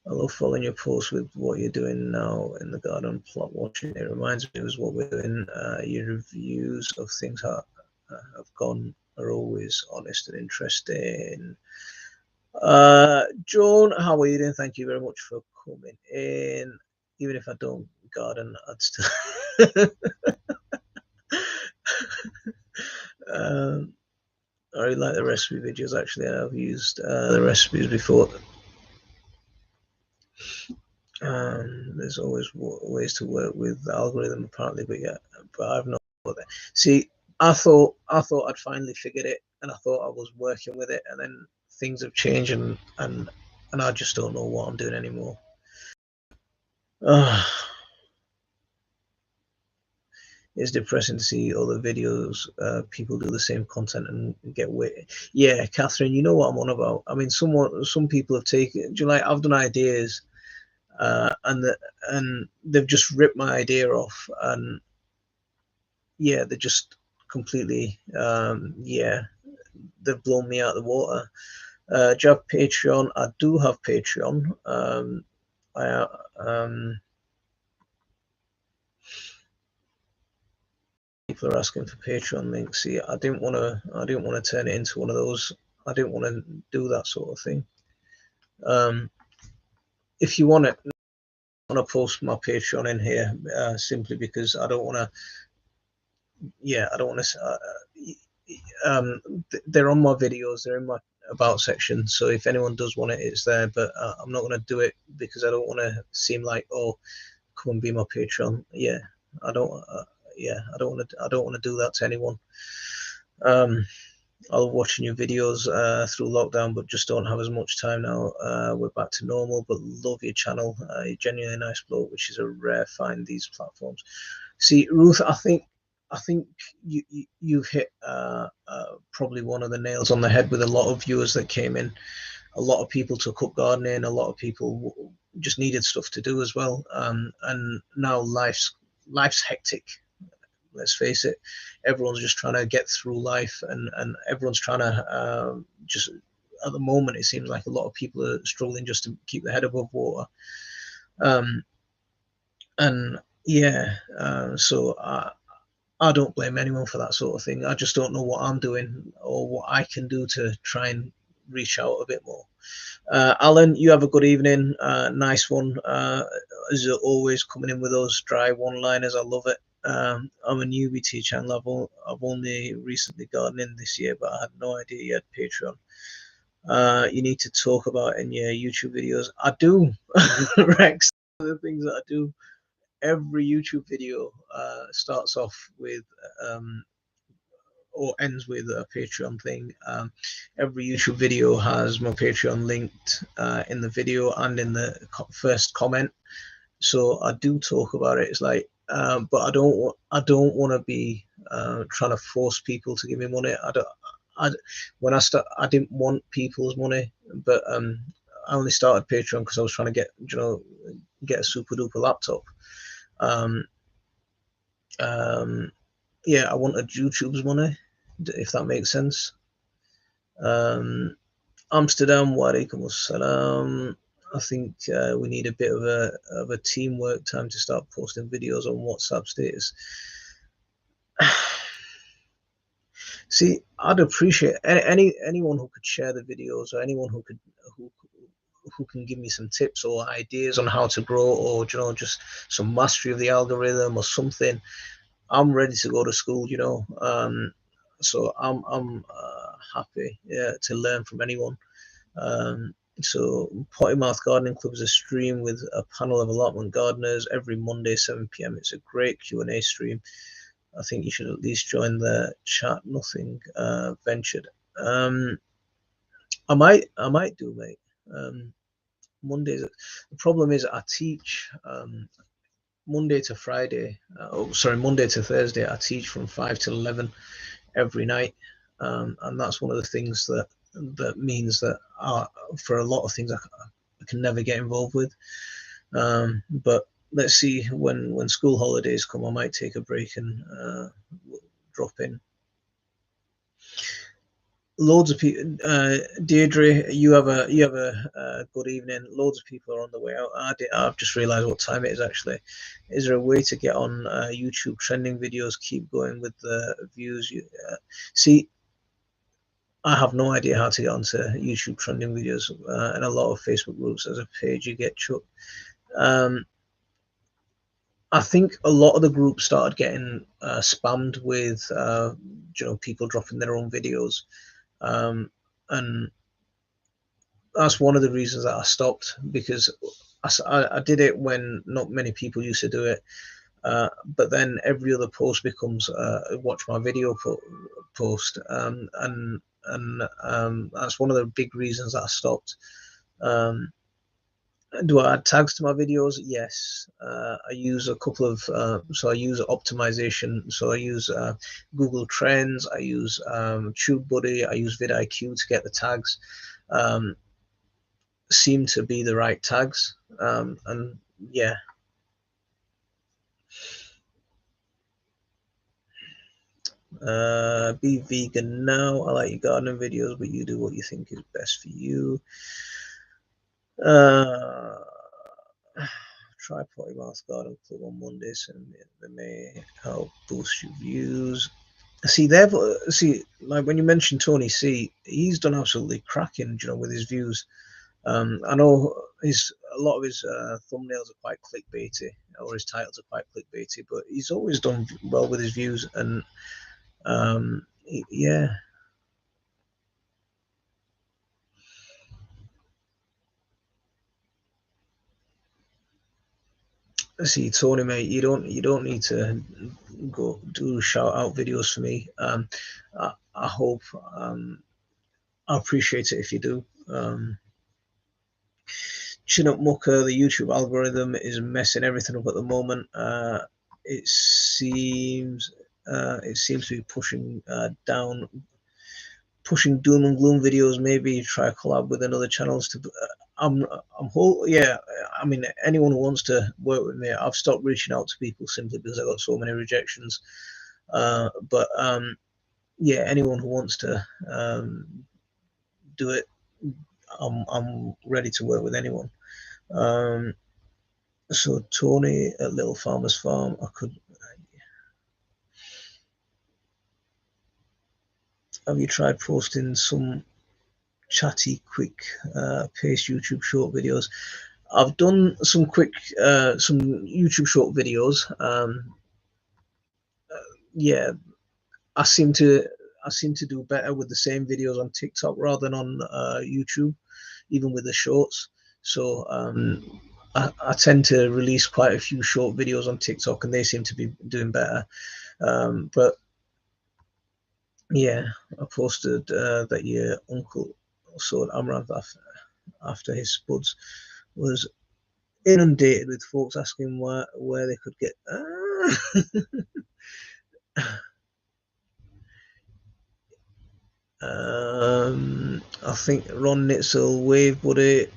Speaker 1: I love following your posts with what you're doing now in the garden plot watching. It reminds me of what we're doing. Your reviews of things have gone are always honest and interesting. Joan, how are you doing? Thank you very much for coming in. Even if I don't garden, I'd still I really like the recipe videos. Actually, I've used the recipes before. There's always ways to work with the algorithm, apparently, but I've not. See, I thought I'd finally figured it, and I thought I was working with it, and then things have changed, and I just don't know what I'm doing anymore. It's depressing to see other videos, people do the same content and get weight. Yeah, Catherine, you know what I'm on about. I mean, some people have taken. Do you like? I've done ideas, and they've just ripped my idea off, and yeah, they're just completely, yeah, they've blown me out of the water. Do you have Patreon? I do have Patreon. I People are asking for Patreon links. See, I didn't want to turn it into one of those. I didn't want to do that sort of thing. If you want it, I want to post my Patreon in here simply because I don't want to. Yeah, I don't want to. They're on my videos. They're in my about section. So if anyone does want it, it's there. But I'm not going to do it because I don't want to seem like, oh, come and be my Patreon. Yeah, I don't. Yeah, I don't want to. I don't want to do that to anyone. I love watching your videos through lockdown, but just don't have as much time now. We're back to normal, but love your channel. You're genuinely nice bloke, which is a rare find these platforms. See, Ruth, I think you've hit probably one of the nails on the head with a lot of viewers that came in. A lot of people took up gardening. A lot of people just needed stuff to do as well. And now life's hectic. Let's face it, everyone's just trying to get through life, and everyone's trying to just at the moment it seems like a lot of people are struggling just to keep their head above water. And yeah, so I don't blame anyone for that sort of thing. I just don't know what I'm doing or what I can do to try and reach out a bit more. Alan, you have a good evening. Nice one. As always, coming in with those dry one-liners. I love it. I'm a newbie to your channel. I've only recently gotten in this year, but I had no idea you had Patreon. You need to talk about in your YouTube videos. I do, Rex. The things that I do. Every YouTube video starts off with or ends with a Patreon thing. Every YouTube video has my Patreon linked in the video and in the first comment. So I do talk about it. It's like, but I don't want to be trying to force people to give me money. When I start, I didn't want people's money, but I only started Patreon because I was trying to get a super duper laptop. Yeah, I wanted YouTube's money, if that makes sense. Amsterdam, walaikum assalam. I think we need a bit of a teamwork time to start posting videos on WhatsApp status. See, I'd appreciate anyone who could share the videos, or anyone who can give me some tips or ideas on how to grow, or just some mastery of the algorithm or something. I'm ready to go to school, so I'm happy, yeah, to learn from anyone. So Potty Mouth Gardening Club is a stream with a panel of allotment gardeners every Monday 7 p.m. It's a great Q&A stream. I think you should at least join the chat. Nothing ventured. I might do, mate. Mondays. The problem is I teach Monday to Friday. Monday to Thursday. I teach from 5 to 11 every night, and that's one of the things that means that for a lot of things I can never get involved with. But let's see, when school holidays come, I might take a break and drop in. Loads of people. Deirdre, you have a good evening. Loads of people are on the way out. I've just realised what time it is actually. Is there a way to get on YouTube trending videos? Keep going with the views. See, I have no idea how to get onto YouTube trending videos. And a lot of Facebook groups, as a page, you get chucked. I think a lot of the groups started getting spammed with people dropping their own videos. And that's one of the reasons that I stopped, because I did it when not many people used to do it. But then every other post becomes watch my video post, and that's one of the big reasons that I stopped. Do I add tags to my videos? Yes. I use a couple of, so I use optimization. So I use Google Trends, I use TubeBuddy, I use vidIQ to get the tags. Seem to be the right tags. And yeah. Be vegan now. I like your gardening videos, but you do what you think is best for you. Try Potty Mouth Garden Club on Mondays, and they may help boost your views. See, like when you mentioned Tony C, he's done absolutely cracking, with his views. I know a lot of his thumbnails are quite clickbaity, or his titles are quite clickbaity, but he's always done well with his views, and yeah. See, Tony, mate, you don't need to go do shout out videos for me. I hope, I appreciate it if you do. Chin Up Mucker, the YouTube algorithm is messing everything up at the moment. It seems to be pushing pushing doom and gloom videos. Maybe try a collab with another channels to. Yeah. I mean, anyone who wants to work with me, I've stopped reaching out to people simply because I got so many rejections. But yeah, anyone who wants to do it, I'm ready to work with anyone. So Tony at Little Farmer's Farm, I could. Have you tried posting some chatty, quick pace YouTube short videos? I've done some quick, some YouTube short videos. Yeah, I seem to do better with the same videos on TikTok rather than on YouTube, even with the shorts. So I tend to release quite a few short videos on TikTok, and they seem to be doing better. But yeah, I posted that your uncle sold Amaranth after his spuds was inundated with folks asking where they could get. I think Ron Nitzel, Wave Buddy.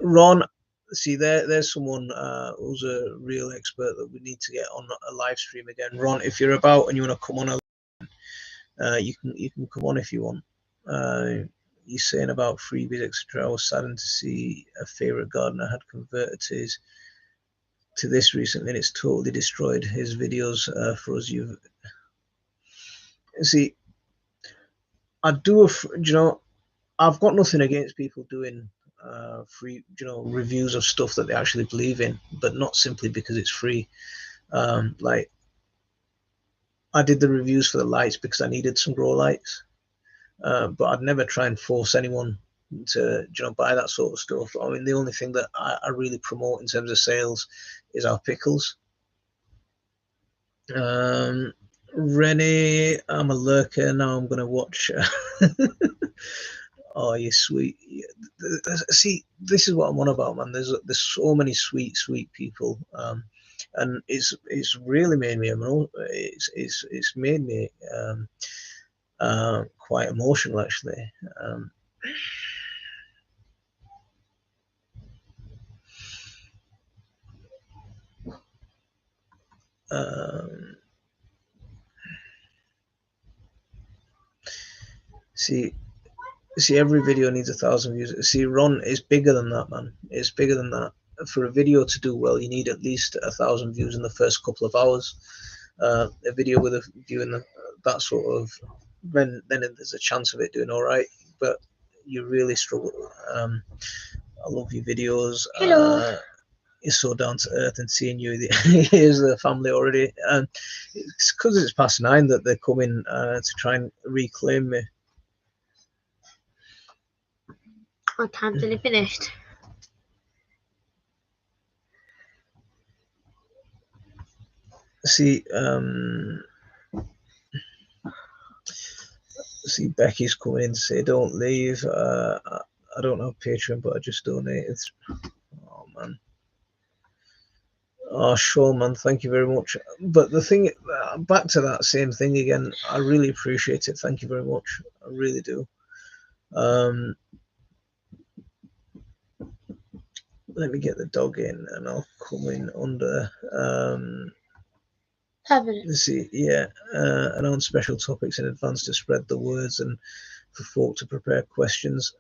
Speaker 1: Ron, see, there's someone who's a real expert that we need to get on a live stream again. Ron, if you're about and you want to come on, you can come on if you want. You're saying about freebies, etc. I was saddened to see a favorite gardener had converted to this recently, and it's totally destroyed his videos for us. See, I do, I've got nothing against people doing free, reviews of stuff that they actually believe in, but not simply because it's free. Like, I did the reviews for the lights because I needed some grow lights, but I'd never try and force anyone to, buy that sort of stuff. I mean, the only thing that I really promote in terms of sales is our pickles. Rennie, I'm a lurker now. I'm gonna watch. Oh, you sweet. See, this is what I'm on about, man. There's so many sweet people, and it's really made me it's made me quite emotional, actually. See, every video needs 1,000 views. See, Ron is bigger than that, man. It's bigger than that. For a video to do well, you need at least 1,000 views in the first couple of hours. A video with a view in that sort of, then there's a chance of it doing all right. But you really struggle. I love your videos.
Speaker 2: Hello.
Speaker 1: You're so down to earth, and seeing you here's the family already. And it's because it's past 9 that they're coming to try and reclaim me.
Speaker 2: What time till you finished?
Speaker 1: See, Becky's coming in to say, don't leave. I don't have Patreon, but I just donated. Oh, man. Oh, sure, man. Thank you very much. But the thing, back to that same thing again, I really appreciate it. Thank you very much. I really do. Let me get the dog in and I'll come in under. Let's see, yeah, announce special topics in advance to spread the words and for folk to prepare questions.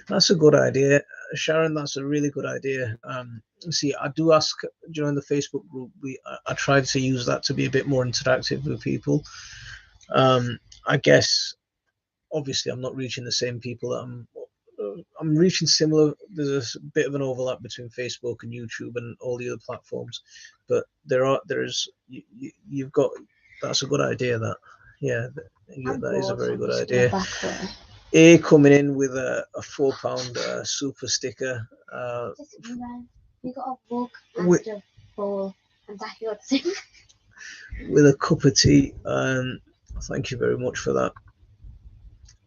Speaker 1: That's a good idea, Sharon. That's a really good idea. See, I do ask during the Facebook group. I tried to use that to be a bit more interactive with people. I guess obviously I'm not reaching the same people that I'm reaching similar. There's a bit of an overlap between Facebook and YouTube and all the other platforms, but you've got, that's a good idea. That, yeah, that is a very good idea. A coming in with a £4 super sticker.
Speaker 2: We got a book and a bowl, and that you got
Speaker 1: with a cup of tea. Thank you very much for that.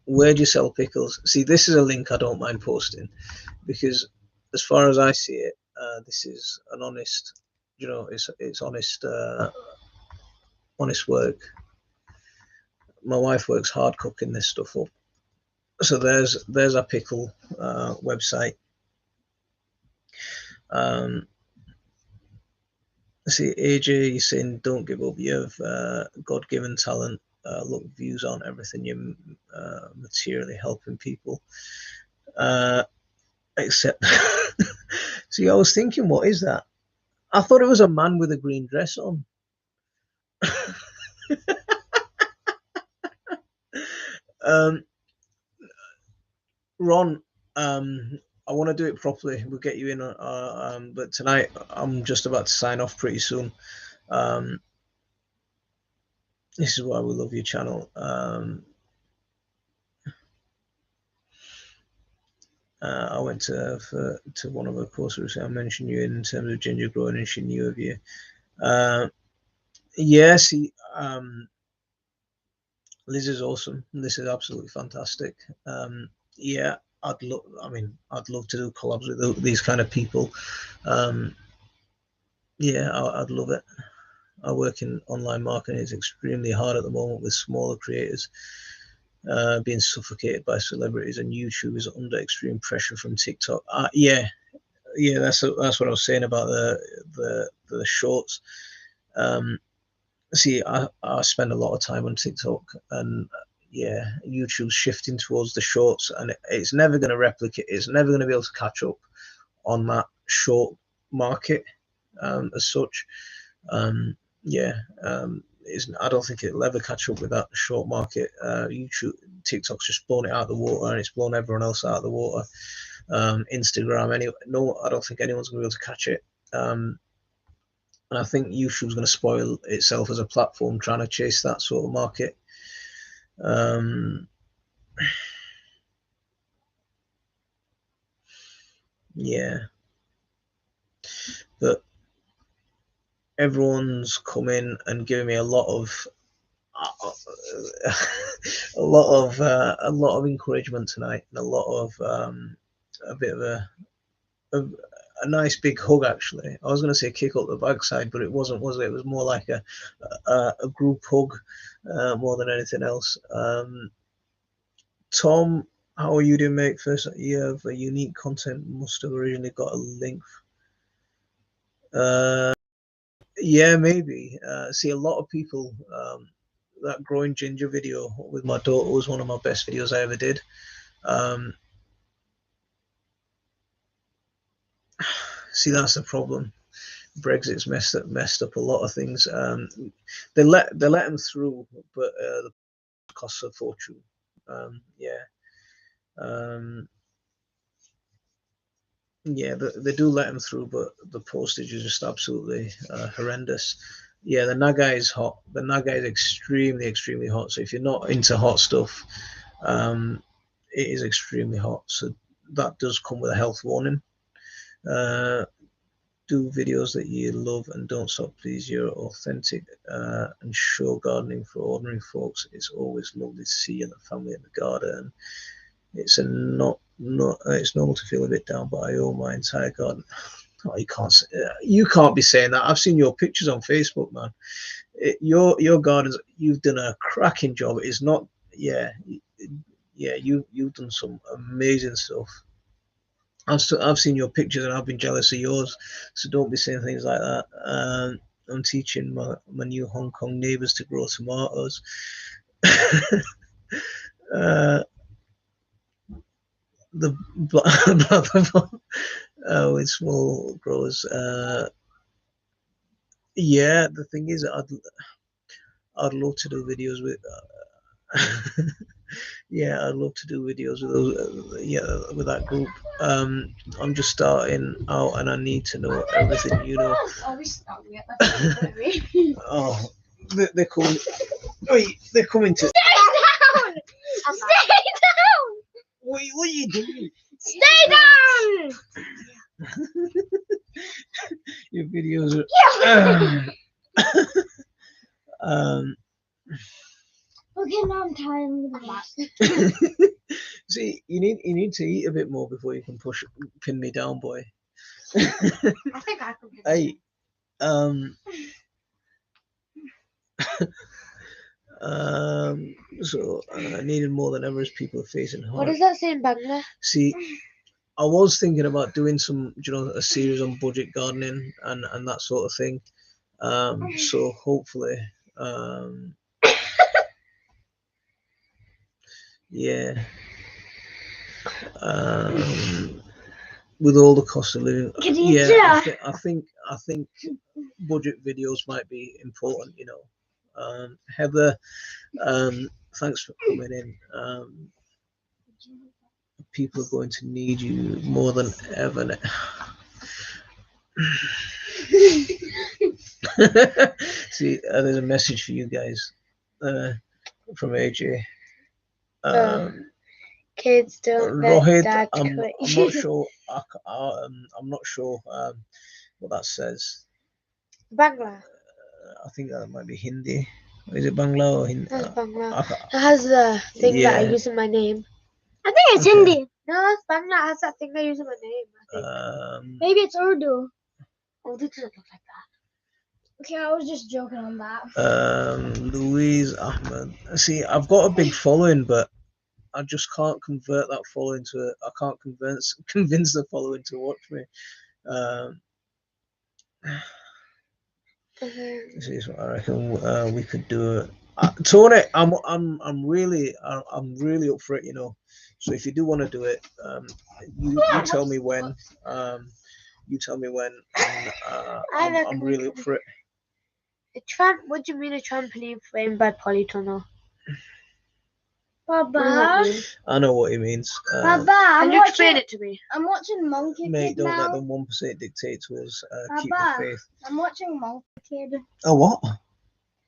Speaker 1: Where do you sell pickles? See, this is a link I don't mind posting, because as far as I see it, this is an honest, it's honest, honest work. My wife works hard cooking this stuff up. So there's a pickle website. See, AJ, you're saying don't give up. You have God-given talent. Look, views aren't everything. You're materially helping people. Except, see, I was thinking, what is that? I thought it was a man with a green dress on. Ron, I want to do it properly. We'll get you in, but tonight I'm just about to sign off pretty soon. This is why we love your channel. I went to one of her courses. I mentioned you in terms of ginger growing, and she knew of you. Yeah, see, Liz is awesome. This is absolutely fantastic. Yeah, I'd love to do collabs with these kind of people. Yeah, I'd love it. I work in online marketing. It's extremely hard at the moment with smaller creators being suffocated by celebrities, and YouTube is under extreme pressure from TikTok. Yeah, that's what I was saying about the shorts. See, I spend a lot of time on TikTok, and yeah, YouTube's shifting towards the shorts, and it's never going to replicate. It's never going to be able to catch up on that short market as such. Yeah, I don't think it'll ever catch up with that short market. YouTube, TikTok's just blown it out of the water, and it's blown everyone else out of the water. Instagram, anyway, no, I don't think anyone's going to be able to catch it. And I think YouTube's going to spoil itself as a platform trying to chase that sort of market. Yeah, but everyone's come in and given me a lot of a lot of encouragement tonight, and a lot of a bit of a nice big hug. Actually, I was going to say kick up the backside, but it wasn't, was it? It was more like a group hug more than anything else. Tom, how are you doing, mate? First, you have a unique content. Must have originally got a link. Yeah, maybe. See, a lot of people. That growing ginger video with my daughter was one of my best videos I ever did. See, that's the problem. Brexit's messed up a lot of things. They let them through, but the costs a fortune. Yeah. Yeah, they do let them through, but the postage is just absolutely horrendous. Yeah, the Naga is hot. The Naga is extremely, extremely hot. So if you're not into hot stuff, it is extremely hot, so that does come with a health warning. Do videos that you love and don't stop, please. You're authentic and show gardening for ordinary folks. It's always lovely to see you and the family in the garden. It's it's normal to feel a bit down, but I own my entire garden. Oh, you can't be saying that. I've seen your pictures on Facebook, man. Your gardens, you've done a cracking job. It's not, yeah, you've done some amazing stuff. I've seen your pictures and I've been jealous of yours, so don't be saying things like that. I'm teaching my new Hong Kong neighbours to grow tomatoes. The with small growers. Yeah, the thing is, I'd love to do videos with. Yeah, I'd love to do videos with those, with that group. I'm just starting out, and I need to know everything you know. Oh, they're coming. Oh, they're coming to.
Speaker 2: Stay down! Stay down!
Speaker 1: What are you doing?
Speaker 2: Stay down!
Speaker 1: Your videos are.
Speaker 2: Okay, now I'm tired.
Speaker 1: See, you need to eat a bit more before you can pin me down, boy.
Speaker 2: I think I can.
Speaker 1: Hey, so I needed more than ever as people are facing hard.
Speaker 2: What does that say in Bangla?
Speaker 1: See, I was thinking about doing some, a series on budget gardening and that sort of thing. So hopefully, yeah. With all the cost of living, yeah, I think budget videos might be important. Heather, thanks for coming in. People are going to need you more than ever. See, there's a message for you guys from AJ.
Speaker 2: Kids don't
Speaker 1: Rohit,
Speaker 2: let
Speaker 1: I'm not sure. I'm not sure what that says.
Speaker 2: Bangla.
Speaker 1: I think that might be Hindi. Is it Bangla or Hindi?
Speaker 2: That's Bangla. It has the thing that I use in my name. I think it's Hindi. No, it's Bangla. It has that thing I use in my name. I think. Maybe it's Urdu. Oh, this doesn't look like that. Okay, I was just joking on that.
Speaker 1: Louise Ahmed. See, I've got a big following, but I just can't convert that following to. I can't convince the following to watch me. This is what I reckon we could do. Tony, I'm really up for it. So if you do want to do it, you tell me when. You tell me when. And, I'm really up for it.
Speaker 2: What do you mean a trampoline framed by polytunnel?
Speaker 3: Baba,
Speaker 1: I know what he means.
Speaker 3: Baba,
Speaker 2: Can you explain it to me?
Speaker 3: I'm watching Monkey
Speaker 1: Mate,
Speaker 3: Kid
Speaker 1: don't
Speaker 3: now.
Speaker 1: let the 1% dictate to us. Keep
Speaker 3: Baba,
Speaker 1: the faith.
Speaker 3: I'm watching Monkey Kid.
Speaker 1: Oh, what?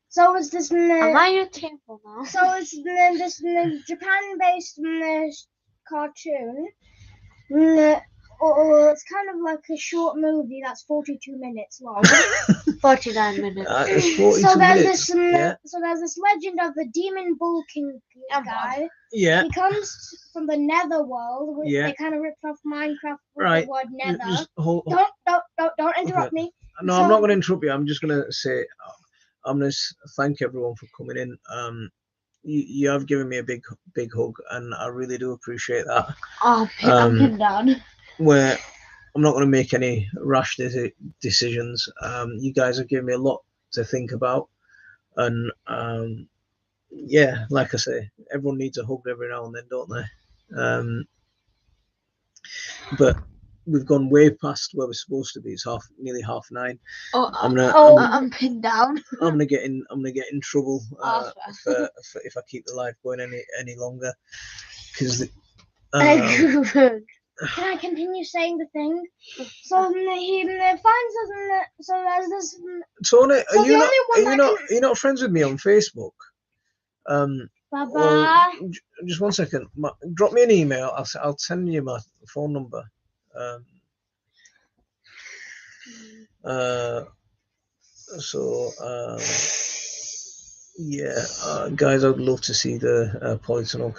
Speaker 3: So it's this.
Speaker 2: Am I your table now?
Speaker 3: So it's this Japan-based cartoon. Or it's kind of like a short movie that's 42 minutes long.
Speaker 2: 49 minutes.
Speaker 1: It's 42
Speaker 3: So there's
Speaker 1: minutes.
Speaker 3: this. So there's this legend of the Demon Bull King guy.
Speaker 1: Yeah.
Speaker 3: He comes from the Netherworld.
Speaker 1: Yeah.
Speaker 3: They kind of ripped off Minecraft with
Speaker 1: Right.
Speaker 3: the word Nether.
Speaker 1: Just
Speaker 3: Don't interrupt me.
Speaker 1: No, I'm not going to interrupt you. I'm just going to say, I'm going to thank everyone for coming in. You have given me a big hug, and I really do appreciate that.
Speaker 2: Oh, I'm pinned down.
Speaker 1: Where I'm not going to make any rash decisions. You guys have given me a lot to think about, and yeah, like I say, everyone needs a hug every now and then, don't they? But we've gone way past where we're supposed to be. It's nearly 9:30.
Speaker 2: I'm pinned down.
Speaker 1: I'm gonna get in trouble if I keep the live going any longer, because
Speaker 3: Can I continue saying the thing? So he finds us. So there's this.
Speaker 1: Tony,
Speaker 3: So
Speaker 1: are you not friends with me on Facebook?
Speaker 3: Baba.
Speaker 1: Well, just one second. Drop me an email. I'll send you my phone number. Yeah, guys, I'd love to see the polytunnel.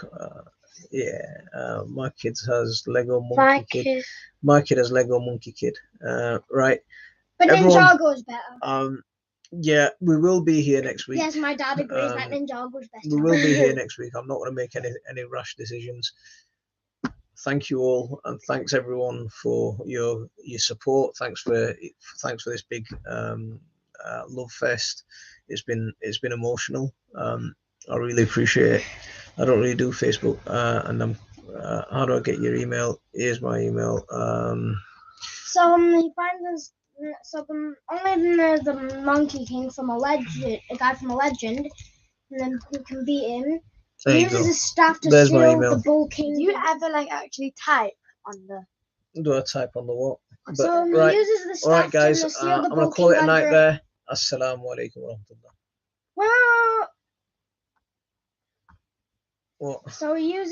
Speaker 1: My kid has Lego Monkey Kid. My kid has Lego Monkey Kid. Right.
Speaker 3: But Ninjago is better.
Speaker 1: Yeah, we will be here next week.
Speaker 3: Yes, my dad agrees that Ninjago is better.
Speaker 1: We will be here next week. I'm not going to make any rash decisions. Thank you all, and thanks everyone for your support. Thanks for this big love fest. It's been emotional. I really appreciate it. I don't really do Facebook, and I'm. How do I get your email? Here's my email.
Speaker 3: So he finds us. So only the Monkey King from a guy from a legend, and then he can beat him. He uses his staff to steal the Bull King.
Speaker 2: Do you ever actually type on the?
Speaker 1: Do I type on the what?
Speaker 3: So he uses the staff. All right,
Speaker 1: guys.
Speaker 3: To steal the
Speaker 1: I'm gonna call it a night there. Assalamu alaikum warahmatullah.
Speaker 3: Well.
Speaker 1: What?
Speaker 3: So he uses.